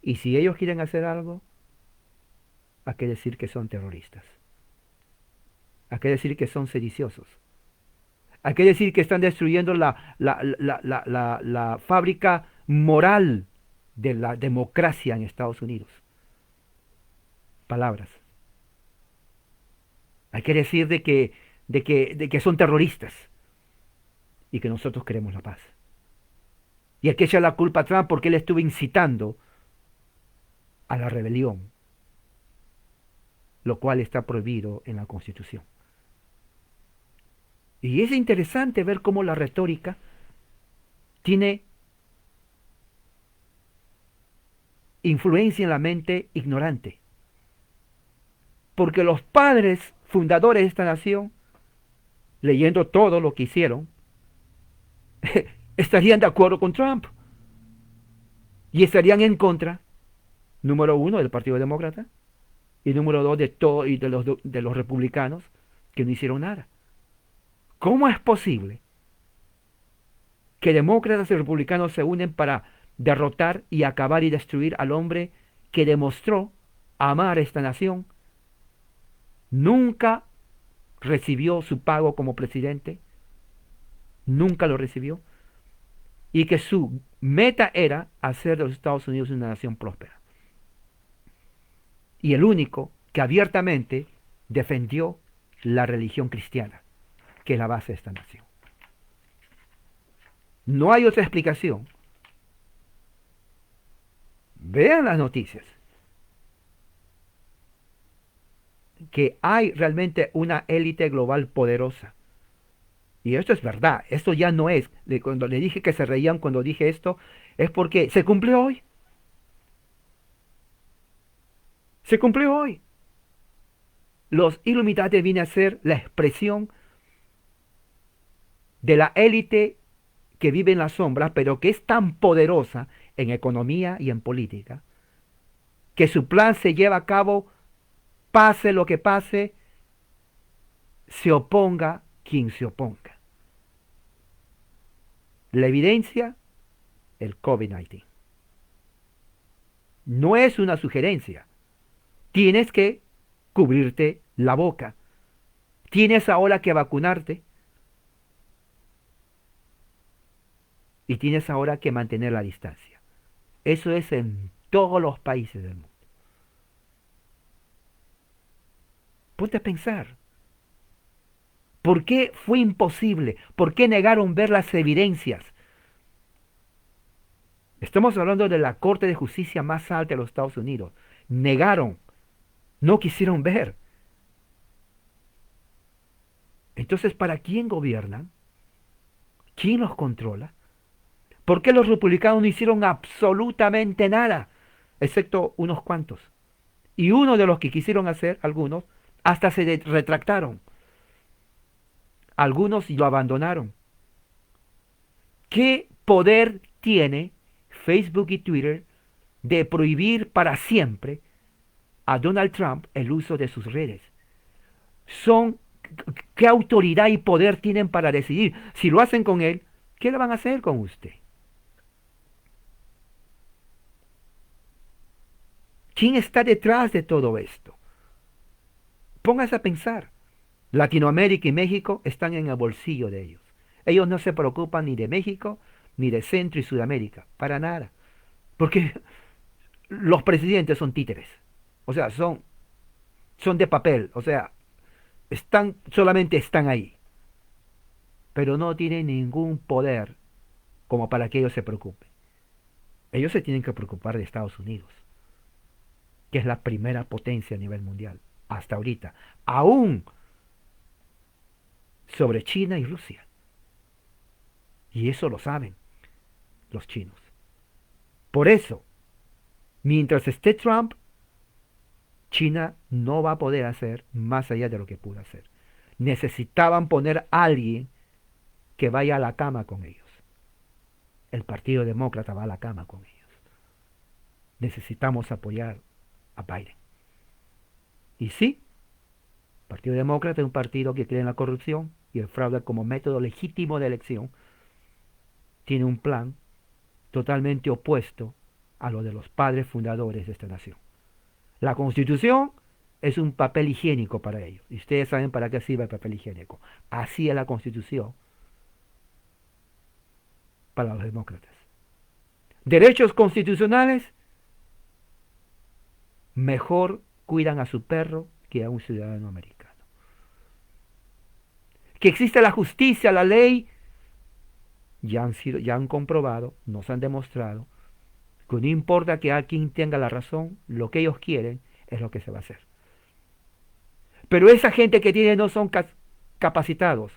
Y si ellos quieren hacer algo, hay que decir que son terroristas. Hay que decir que son sediciosos. Hay que decir que están destruyendo la fábrica moral de la democracia en Estados Unidos. Palabras. Hay que decir de que son terroristas y que nosotros queremos la paz. Y hay que echar la culpa a Trump porque él estuvo incitando a la rebelión, lo cual está prohibido en la Constitución. Y es interesante ver cómo la retórica tiene influencia en la mente ignorante. Porque los padres fundadores de esta nación, leyendo todo lo que hicieron, estarían de acuerdo con Trump. Y estarían en contra, número uno, del Partido Demócrata, y número dos, de los republicanos, que no hicieron nada. ¿Cómo es posible que demócratas y republicanos se unen para derrotar y acabar y destruir al hombre que demostró amar a esta nación? Nunca recibió su pago como presidente, nunca lo recibió, y que su meta era hacer de los Estados Unidos una nación próspera. Y el único que abiertamente defendió la religión cristiana, que es la base de esta nación. No hay otra explicación. Vean las noticias. Que hay realmente una élite global poderosa. Y esto es verdad. Esto ya no es. Cuando le dije que se reían cuando dije esto, es porque se cumplió hoy. Se cumplió hoy. Los Illuminati vienen a ser la expresión de la élite que vive en la sombra, pero que es tan poderosa en economía y en política, que su plan se lleva a cabo, pase lo que pase, se oponga quien se oponga. La evidencia, el COVID-19. No es una sugerencia. Tienes que cubrirte la boca. Tienes ahora que vacunarte. Y tienes ahora que mantener la distancia. Eso es en todos los países del mundo. Ponte a pensar. ¿Por qué fue imposible? ¿Por qué negaron ver las evidencias? Estamos hablando de la Corte de Justicia más alta de los Estados Unidos. Negaron, no quisieron ver. Entonces, ¿para quién gobiernan? ¿Quién los controla? ¿Por qué los republicanos no hicieron absolutamente nada? Excepto unos cuantos. Y uno de los que quisieron hacer, algunos, hasta se retractaron. Algunos lo abandonaron. ¿Qué poder tiene Facebook y Twitter de prohibir para siempre a Donald Trump el uso de sus redes? Son, ¿qué autoridad y poder tienen para decidir? Si lo hacen con él, ¿qué le van a hacer con usted? ¿Quién está detrás de todo esto? Póngase a pensar. Latinoamérica y México están en el bolsillo de ellos. Ellos no se preocupan ni de México, ni de Centro y Sudamérica, para nada. Porque los presidentes son títeres. O sea, son de papel. O sea, solamente están ahí. Pero no tienen ningún poder como para que ellos se preocupen. Ellos se tienen que preocupar de Estados Unidos, que es la primera potencia a nivel mundial, hasta ahorita. Aún sobre China y Rusia. Y eso lo saben los chinos. Por eso, mientras esté Trump, China no va a poder hacer más allá de lo que pudo hacer. Necesitaban poner a alguien que vaya a la cama con ellos. El Partido Demócrata va a la cama con ellos. Necesitamos apoyar a Biden. Y sí, el Partido Demócrata es un partido que cree en la corrupción y el fraude como método legítimo de elección. Tiene un plan totalmente opuesto a lo de los padres fundadores de esta nación. La Constitución es un papel higiénico para ellos. Y ustedes saben para qué sirve el papel higiénico. Así es la Constitución para los demócratas. Derechos constitucionales, mejor cuidan a su perro que a un ciudadano americano. Que existe la justicia, la ley, ya han comprobado, nos han demostrado, que no importa que alguien tenga la razón, lo que ellos quieren es lo que se va a hacer. Pero esa gente que tiene no son capacitados.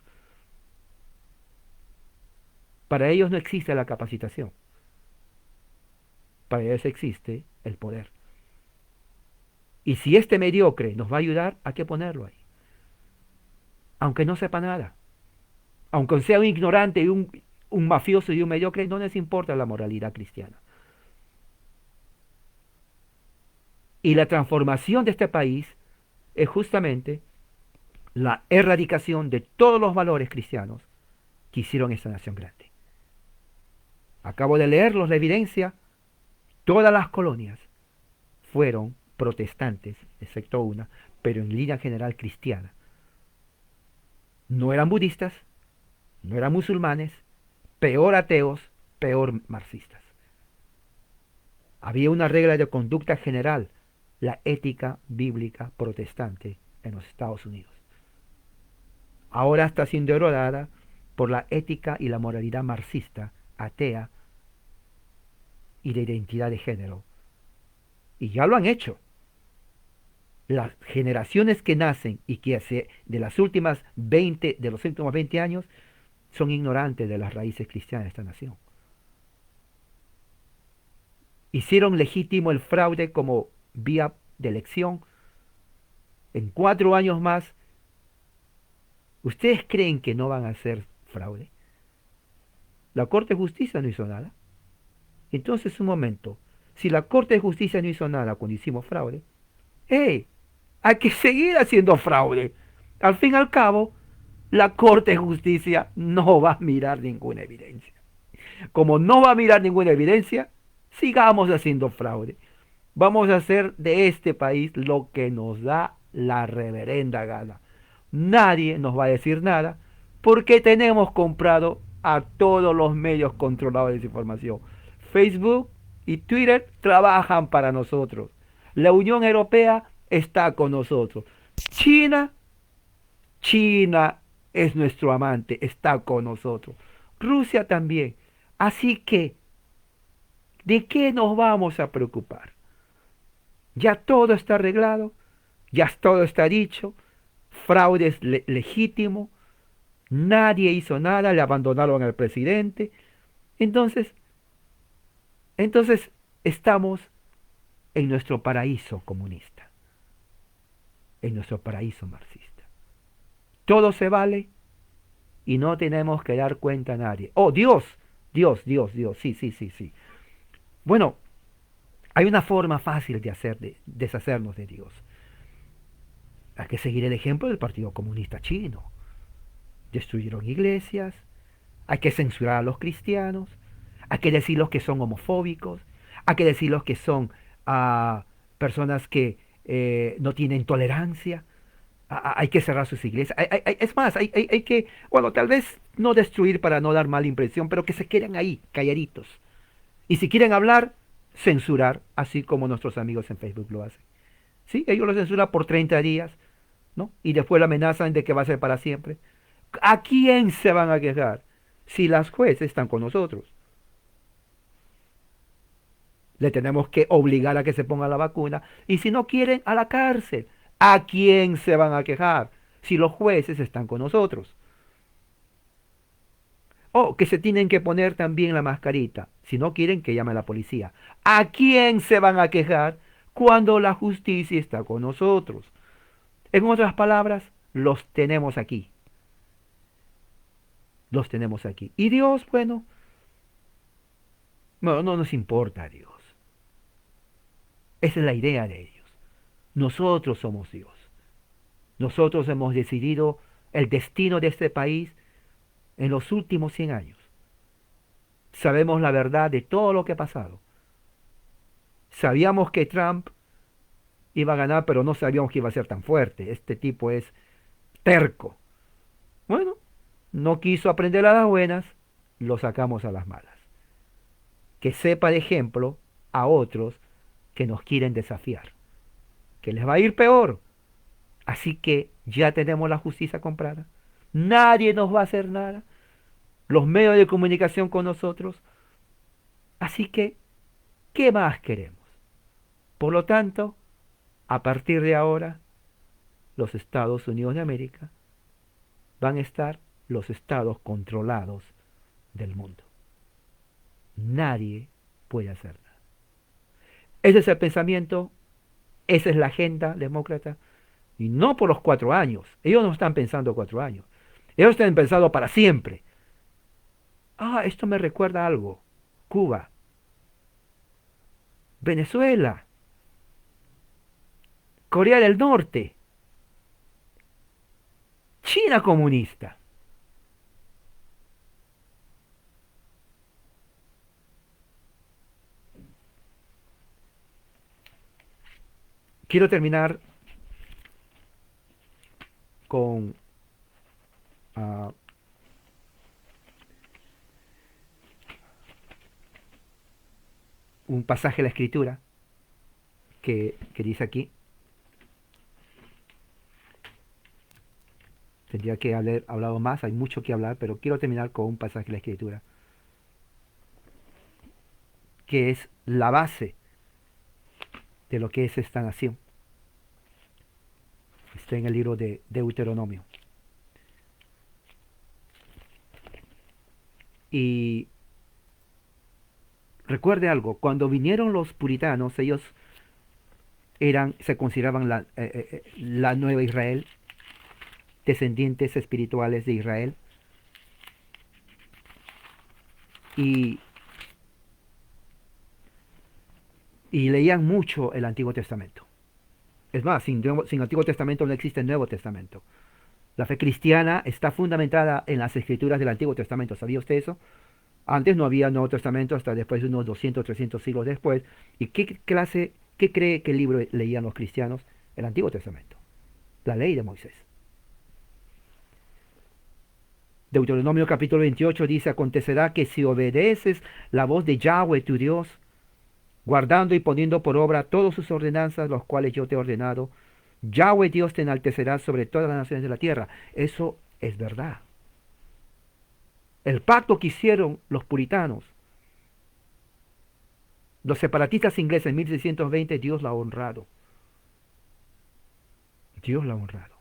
Para ellos no existe la capacitación. Para ellos existe el poder. Y si este mediocre nos va a ayudar, hay que ponerlo ahí. Aunque no sepa nada. Aunque sea un ignorante y un mafioso y un mediocre, no les importa la moralidad cristiana. Y la transformación de este país es justamente la erradicación de todos los valores cristianos que hicieron esta nación grande. Acabo de leerlos la evidencia. Todas las colonias fueron protestantes, excepto una, pero en línea general cristiana. No eran budistas, no eran musulmanes, peor ateos, peor marxistas. Había una regla de conducta general, la ética bíblica protestante en los Estados Unidos. Ahora está siendo erodada por la ética y la moralidad marxista, atea y de identidad de género. Y ya lo han hecho. Las generaciones que nacen y que de los últimos 20 años son ignorantes de las raíces cristianas de esta nación. Hicieron legítimo el fraude como vía de elección. En 4 años más, ¿ustedes creen que no van a hacer fraude? La Corte de Justicia no hizo nada. Entonces, un momento, si la Corte de Justicia no hizo nada cuando hicimos fraude, ¡hey! Hay que seguir haciendo fraude. Al fin y al cabo, la Corte de Justicia no va a mirar ninguna evidencia. Como no va a mirar ninguna evidencia, sigamos haciendo fraude. Vamos a hacer de este país lo que nos da la reverenda gana. Nadie nos va a decir nada porque tenemos comprado a todos los medios controlados de desinformación. Facebook y Twitter trabajan para nosotros. La Unión Europea está con nosotros. China es nuestro amante, está con nosotros. Rusia también. Así que, ¿de qué nos vamos a preocupar? Ya todo está arreglado, ya todo está dicho, fraude es legítimo, nadie hizo nada, le abandonaron al presidente. Entonces, entonces estamos en nuestro paraíso comunista, en nuestro paraíso marxista. Todo se vale y no tenemos que dar cuenta a nadie. Oh, Dios, Dios, sí, sí, sí, sí. Bueno, hay una forma fácil de deshacernos de Dios. Hay que seguir el ejemplo del Partido Comunista Chino. Destruyeron iglesias, hay que censurar a los cristianos, hay que decirlos que son homofóbicos, hay que decirlos que son personas que no tienen tolerancia, hay que cerrar sus iglesias. Es más, hay que, bueno, tal vez no destruir para no dar mala impresión, pero que se queden ahí, calladitos. Y si quieren hablar, censurar, así como nuestros amigos en Facebook lo hacen. ¿Sí? Ellos lo censuran por 30 días, ¿no? Y después lo amenazan de que va a ser para siempre. ¿A quién se van a quejar si las jueces están con nosotros? Le tenemos que obligar a que se ponga la vacuna y si no quieren, a la cárcel. ¿A quién se van a quejar si los jueces están con nosotros? O que se tienen que poner también la mascarita. Si no quieren, que llame a la policía. ¿A quién se van a quejar cuando la justicia está con nosotros? En otras palabras, los tenemos aquí. Los tenemos aquí. Y Dios, bueno, no nos importa Dios. Esa es la idea de ellos. Nosotros somos Dios. Nosotros hemos decidido el destino de este país en los últimos 100 años. Sabemos la verdad de todo lo que ha pasado. Sabíamos que Trump iba a ganar, pero no sabíamos que iba a ser tan fuerte. Este tipo es terco. Bueno, no quiso aprender a las buenas, lo sacamos a las malas. Que sepa de ejemplo a otros que nos quieren desafiar. Que les va a ir peor. Así que ya tenemos la justicia comprada. Nadie nos va a hacer nada. Los medios de comunicación con nosotros. Así que, ¿qué más queremos? Por lo tanto, a partir de ahora, los Estados Unidos de América van a estar los estados controlados del mundo. Nadie puede hacer nada. Ese es el pensamiento, esa es la agenda demócrata, y no por los 4 años. Ellos no están pensando 4 años. Ellos están pensando para siempre. Esto me recuerda a algo. Cuba, Venezuela, Corea del Norte, China comunista. Quiero terminar con un pasaje de la Escritura que dice aquí. Tendría que haber hablado más, hay mucho que hablar, pero quiero terminar con un pasaje de la Escritura que es la base de lo que es esta nación. Está en el libro de Deuteronomio. Y recuerde algo, cuando vinieron los puritanos, ellos se consideraban la nueva Israel, descendientes espirituales de Israel. Y leían mucho el Antiguo Testamento. Es más, sin Antiguo Testamento no existe el Nuevo Testamento. La fe cristiana está fundamentada en las escrituras del Antiguo Testamento. ¿Sabía usted eso? Antes no había Nuevo Testamento hasta después de unos 200, 300 siglos después. ¿Y qué cree que el libro leían los cristianos? El Antiguo Testamento. La ley de Moisés. Deuteronomio capítulo 28 dice: acontecerá que si obedeces la voz de Yahweh tu Dios, guardando y poniendo por obra todas sus ordenanzas, los cuales yo te he ordenado, Yahweh Dios te enaltecerá sobre todas las naciones de la tierra. Eso es verdad. El pacto que hicieron los puritanos, los separatistas ingleses en 1620, Dios lo ha honrado. Dios lo ha honrado.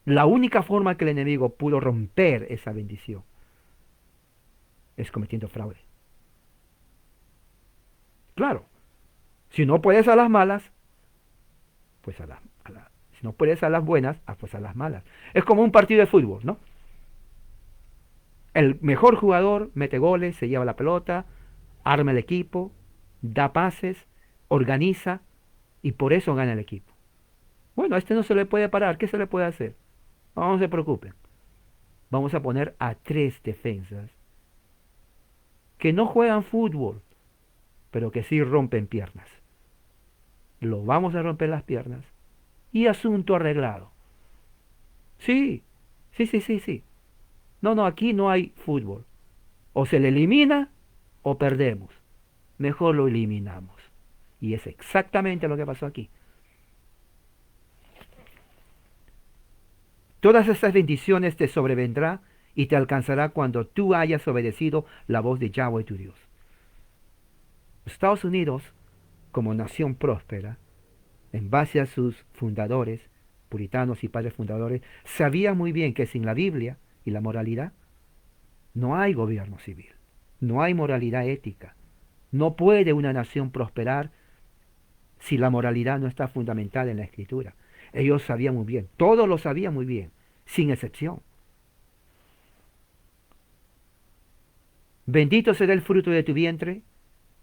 La única forma que el enemigo pudo romper esa bendición es cometiendo fraude. Claro, si no puedes a las malas, pues si no puedes a las buenas, pues a las malas. Es como un partido de fútbol, ¿no? El mejor jugador mete goles, se lleva la pelota, arma el equipo, da pases, organiza y por eso gana el equipo. Bueno, a este no se le puede parar, ¿qué se le puede hacer? No se preocupen. Vamos a poner a 3 defensas que no juegan fútbol, pero que sí rompen piernas. Lo vamos a romper las piernas y asunto arreglado. Sí, sí. No, aquí no hay fútbol. O se le elimina o perdemos. Mejor lo eliminamos. Y es exactamente lo que pasó aquí. Todas estas bendiciones te sobrevendrá y te alcanzará cuando tú hayas obedecido la voz de Yahweh tu Dios. Estados Unidos, como nación próspera, en base a sus fundadores, puritanos y padres fundadores, sabía muy bien que sin la Biblia y la moralidad no hay gobierno civil, no hay moralidad ética. No puede una nación prosperar si la moralidad no está fundamentada en la Escritura. Ellos sabían muy bien, todos lo sabían muy bien, sin excepción. Bendito será el fruto de tu vientre,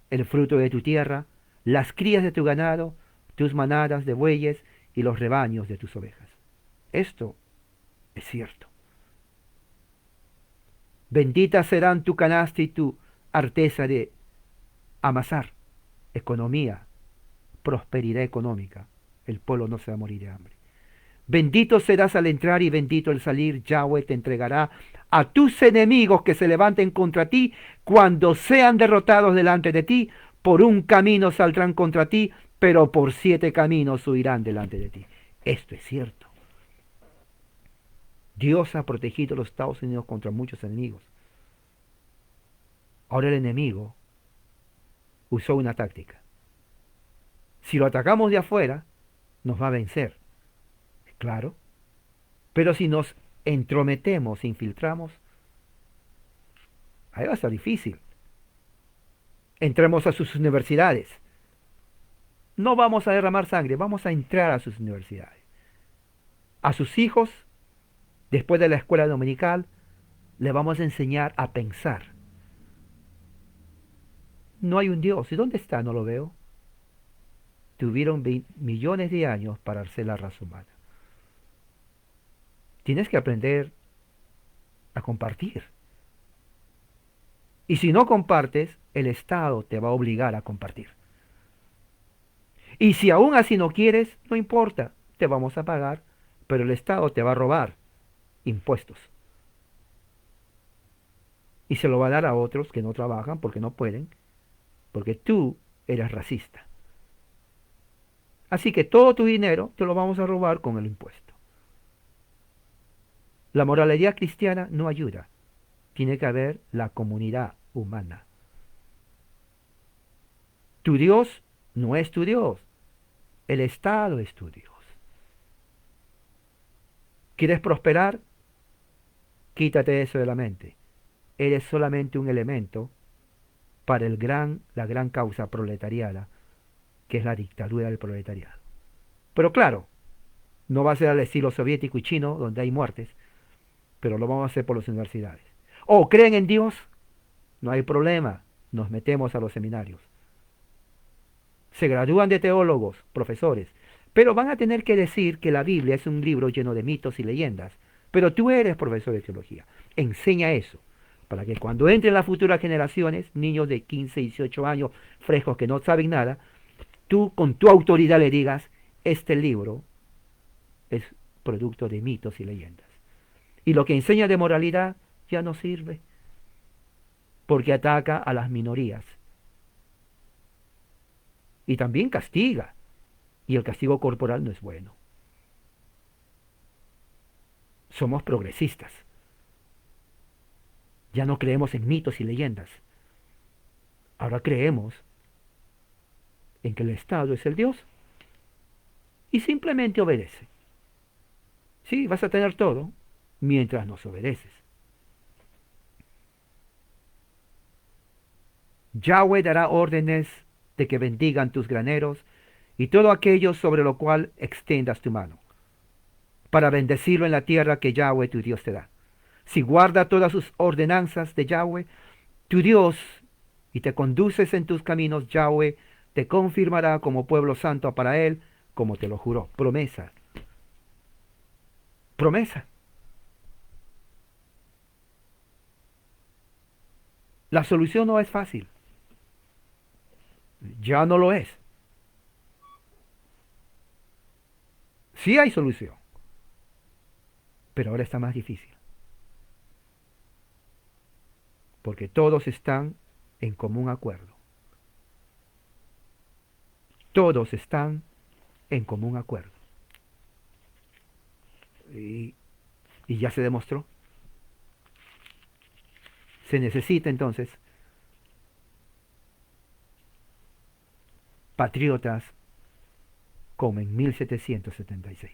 el fruto de tu tierra, las crías de tu ganado, tus manadas de bueyes y los rebaños de tus ovejas. Esto es cierto. Benditas serán tu canasta y tu arteza de amasar, economía, prosperidad económica. El pueblo no se va a morir de hambre. Bendito serás al entrar y bendito el salir. Yahweh te entregará a tus enemigos que se levanten contra ti. Cuando sean derrotados delante de ti, por un camino saldrán contra ti, pero por 7 caminos huirán delante de ti. Esto es cierto. Dios ha protegido a los Estados Unidos contra muchos enemigos. Ahora el enemigo usó una táctica. Si lo atacamos de afuera, nos va a vencer. Claro. Pero si nos entrometemos, infiltramos, ahí va a estar difícil. Entremos a sus universidades. No vamos a derramar sangre, vamos a entrar a sus universidades. A sus hijos, después de la escuela dominical, le vamos a enseñar a pensar. No hay un Dios. ¿Y dónde está? No lo veo. Tuvieron millones de años para hacer la raza humana. Tienes que aprender a compartir. Y si no compartes, el Estado te va a obligar a compartir. Y si aún así no quieres, no importa, te vamos a pagar, pero el Estado te va a robar impuestos. Y se lo va a dar a otros que no trabajan porque no pueden, porque tú eres racista. Así que todo tu dinero te lo vamos a robar con el impuesto. La moralidad cristiana no ayuda. Tiene que haber la comunidad humana. Tu Dios no es tu Dios. El Estado es tu Dios. ¿Quieres prosperar? Quítate eso de la mente. Eres solamente un elemento para la gran causa proletariada, que es la dictadura del proletariado. Pero claro, no va a ser al estilo soviético y chino, donde hay muertes, pero lo vamos a hacer por las universidades. ¿O creen en Dios? No hay problema, nos metemos a los seminarios. Se gradúan de teólogos, profesores, pero van a tener que decir que la Biblia es un libro lleno de mitos y leyendas. Pero tú eres profesor de teología, enseña eso, para que cuando entren las futuras generaciones, niños de 15, 18 años, frescos que no saben nada, tú con tu autoridad le digas, este libro es producto de mitos y leyendas. Y lo que enseña de moralidad ya no sirve, porque ataca a las minorías. Y también castiga, y el castigo corporal no es bueno. Somos progresistas. Ya no creemos en mitos y leyendas. Ahora creemos en que el Estado es el Dios y simplemente obedece. Sí, vas a tener todo mientras nos obedeces. Yahweh dará órdenes de que bendigan tus graneros y todo aquello sobre lo cual extiendas tu mano, para bendecirlo en la tierra que Yahweh tu Dios te da. Si guarda todas sus ordenanzas de Yahweh, tu Dios, y te conduces en tus caminos, Yahweh te confirmará como pueblo santo para Él, como te lo juró. Promesa. Promesa. La solución no es fácil. Ya no lo es. Sí hay solución, pero ahora está más difícil, porque todos están en común acuerdo. Todos están en común acuerdo. Y, y ya se demostró. Se necesita entonces patriotas como en 1776.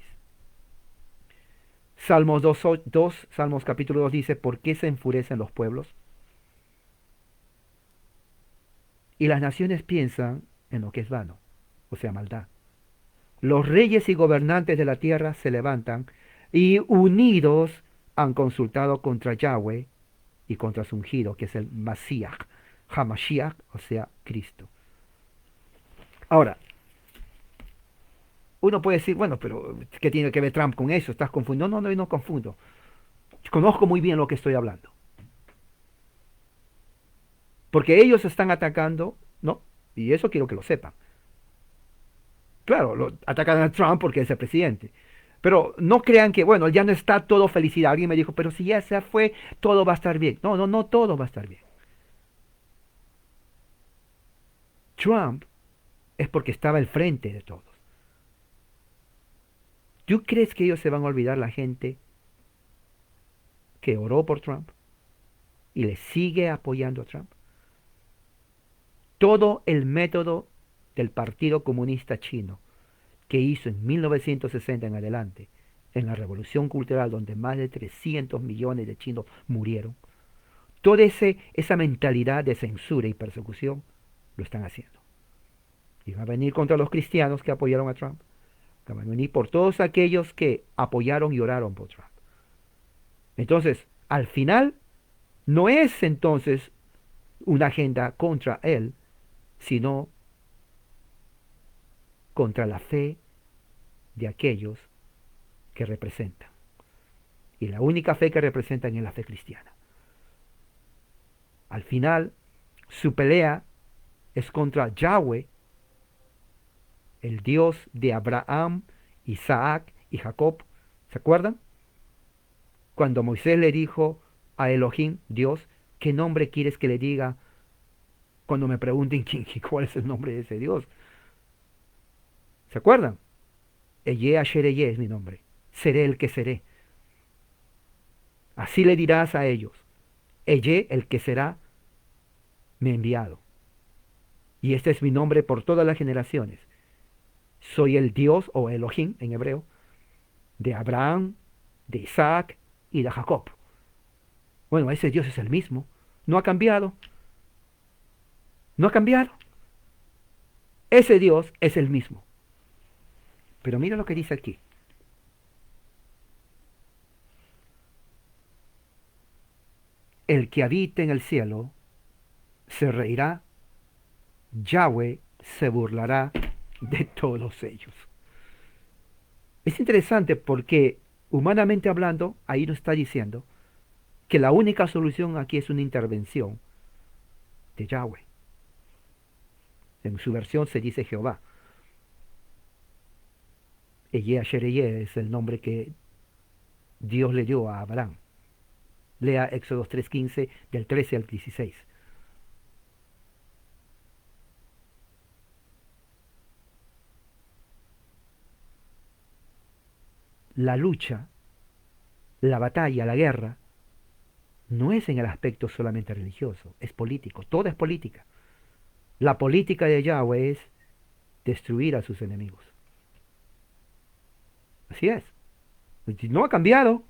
Salmos 2, Salmos capítulo 2 dice, ¿por qué se enfurecen los pueblos? Y las naciones piensan en lo que es vano, o sea, maldad. Los reyes y gobernantes de la tierra se levantan y unidos han consultado contra Yahweh y contra su ungido, que es el Masías, Hamashiach, o sea, Cristo. Ahora, uno puede decir, bueno, pero ¿qué tiene que ver Trump con eso? ¿Estás confundiendo? No, no, no, no confundo. Conozco muy bien lo que estoy hablando. Porque ellos están atacando, ¿no? Y eso quiero que lo sepan. Claro, lo atacan a Trump porque es el presidente. Pero no crean que, bueno, ya no está todo felicidad. Alguien me dijo, pero si ya se fue, todo va a estar bien. No, no, no, todo va a estar bien. Trump es porque estaba al frente de todos. ¿Tú crees que ellos se van a olvidar la gente que oró por Trump y le sigue apoyando a Trump? Todo el método del Partido Comunista Chino que hizo en 1960 en adelante, en la Revolución Cultural, donde más de 300 millones de chinos murieron, toda esa mentalidad de censura y persecución lo están haciendo. Y va a venir contra los cristianos que apoyaron a Trump, va a venir por todos aquellos que apoyaron y oraron por Trump. Entonces, al final, no es entonces una agenda contra él, sino contra la fe de aquellos que representan. Y la única fe que representan es la fe cristiana. Al final, su pelea es contra Yahweh, el Dios de Abraham, Isaac y Jacob. ¿Se acuerdan? Cuando Moisés le dijo a Elohim, Dios, ¿qué nombre quieres que le diga cuando me pregunten cuál es el nombre de ese Dios? ¿Se acuerdan? Eye Asher Eye es mi nombre. Seré el que seré. Así le dirás a ellos. Eye, el que será, me ha enviado. Y este es mi nombre por todas las generaciones. Soy el Dios, o Elohim en hebreo, de Abraham, de Isaac y de Jacob. Bueno, ese Dios es el mismo. No ha cambiado. No ha cambiado. Ese Dios es el mismo. Pero mira lo que dice aquí. El que habite en el cielo se reirá. Yahweh se burlará de todos ellos. Es interesante porque, humanamente hablando, ahí nos está diciendo que la única solución aquí es una intervención de Yahweh. En su versión se dice Jehová. Eye Asher Eye es el nombre que Dios le dio a Abraham. Lea Éxodo 3:15 del 13 al 16. La lucha la batalla, la guerra, no es en el aspecto solamente religioso, es político, todo es política. La política de Yahweh es destruir a sus enemigos. Así es. No ha cambiado,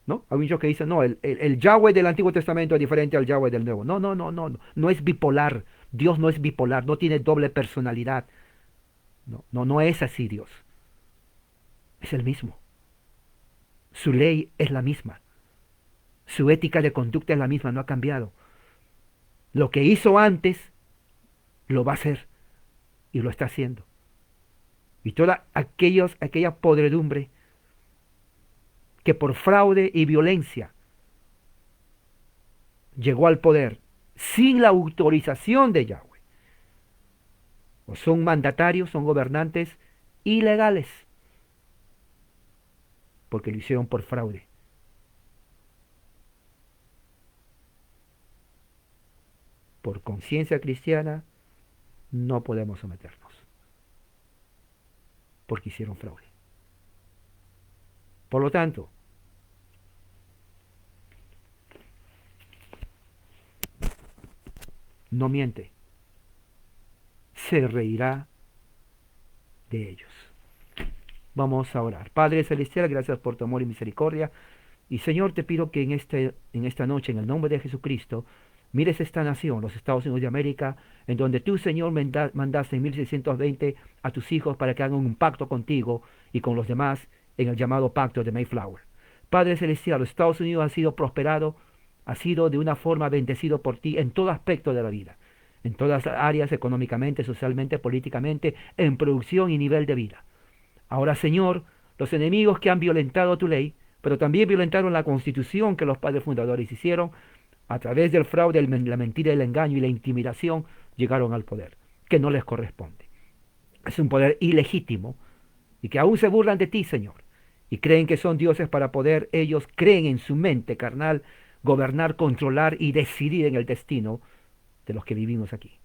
¿no? Hay muchos que dicen, no, el Yahweh del Antiguo Testamento es diferente al Yahweh del Nuevo. No, no, no, no, no, no es bipolar. Dios no es bipolar, no tiene doble personalidad. No, no, no es así Dios. Es el mismo. Su ley es la misma. Su ética de conducta es la misma, no ha cambiado. Lo que hizo antes, lo va a hacer y lo está haciendo. Y toda aquella podredumbre que por fraude y violencia llegó al poder sin la autorización de Yahweh, o son mandatarios, son gobernantes ilegales, porque lo hicieron por fraude. Por conciencia cristiana no podemos someternos, porque hicieron fraude. Por lo tanto, no miente, se reirá de ellos. Vamos a orar. Padre Celestial, gracias por tu amor y misericordia. Y Señor, te pido que en esta noche, en el nombre de Jesucristo, mires esta nación, los Estados Unidos de América, en donde tú, Señor, mandaste en 1620 a tus hijos para que hagan un pacto contigo y con los demás en el llamado pacto de Mayflower. Padre Celestial, los Estados Unidos han sido prosperados, ha sido de una forma bendecido por ti en todo aspecto de la vida, en todas las áreas, económicamente, socialmente, políticamente, en producción y nivel de vida. Ahora, Señor, los enemigos que han violentado tu ley, pero también violentaron la constitución que los padres fundadores hicieron, a través del fraude, la mentira, el engaño y la intimidación, llegaron al poder, que no les corresponde. Es un poder ilegítimo y que aún se burlan de ti, Señor, y creen que son dioses para poder, ellos creen en su mente carnal, gobernar, controlar y decidir en el destino de los que vivimos aquí.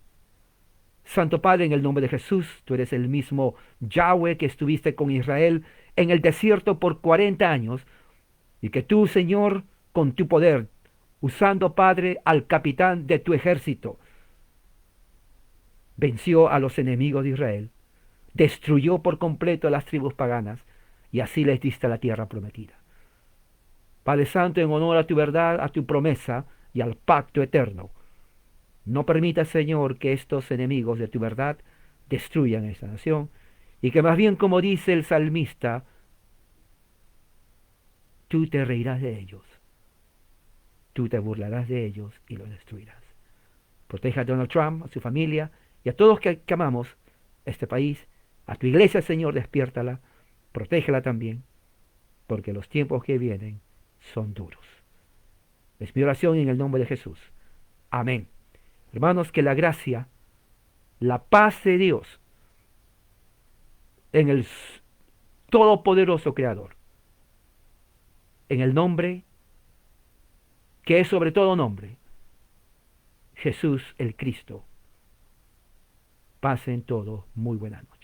Santo Padre, en el nombre de Jesús, tú eres el mismo Yahweh que estuviste con Israel en el desierto por 40 años, y que tú, Señor, con tu poder, usando, Padre, al capitán de tu ejército, venció a los enemigos de Israel, destruyó por completo a las tribus paganas, y así les diste la tierra prometida. Padre Santo, en honor a tu verdad, a tu promesa y al pacto eterno, no permitas, Señor, que estos enemigos de tu verdad destruyan esta nación, y que más bien, como dice el salmista, tú te reirás de ellos, tú te burlarás de ellos y los destruirás. Proteja a Donald Trump, a su familia y a todos que amamos este país. A tu iglesia, Señor, despiértala, protégela también, porque los tiempos que vienen son duros. Es mi oración en el nombre de Jesús. Amén. Hermanos, que la gracia, la paz de Dios en el todopoderoso Creador, en el nombre que es sobre todo nombre, Jesús el Cristo, pasen todo muy buena noche.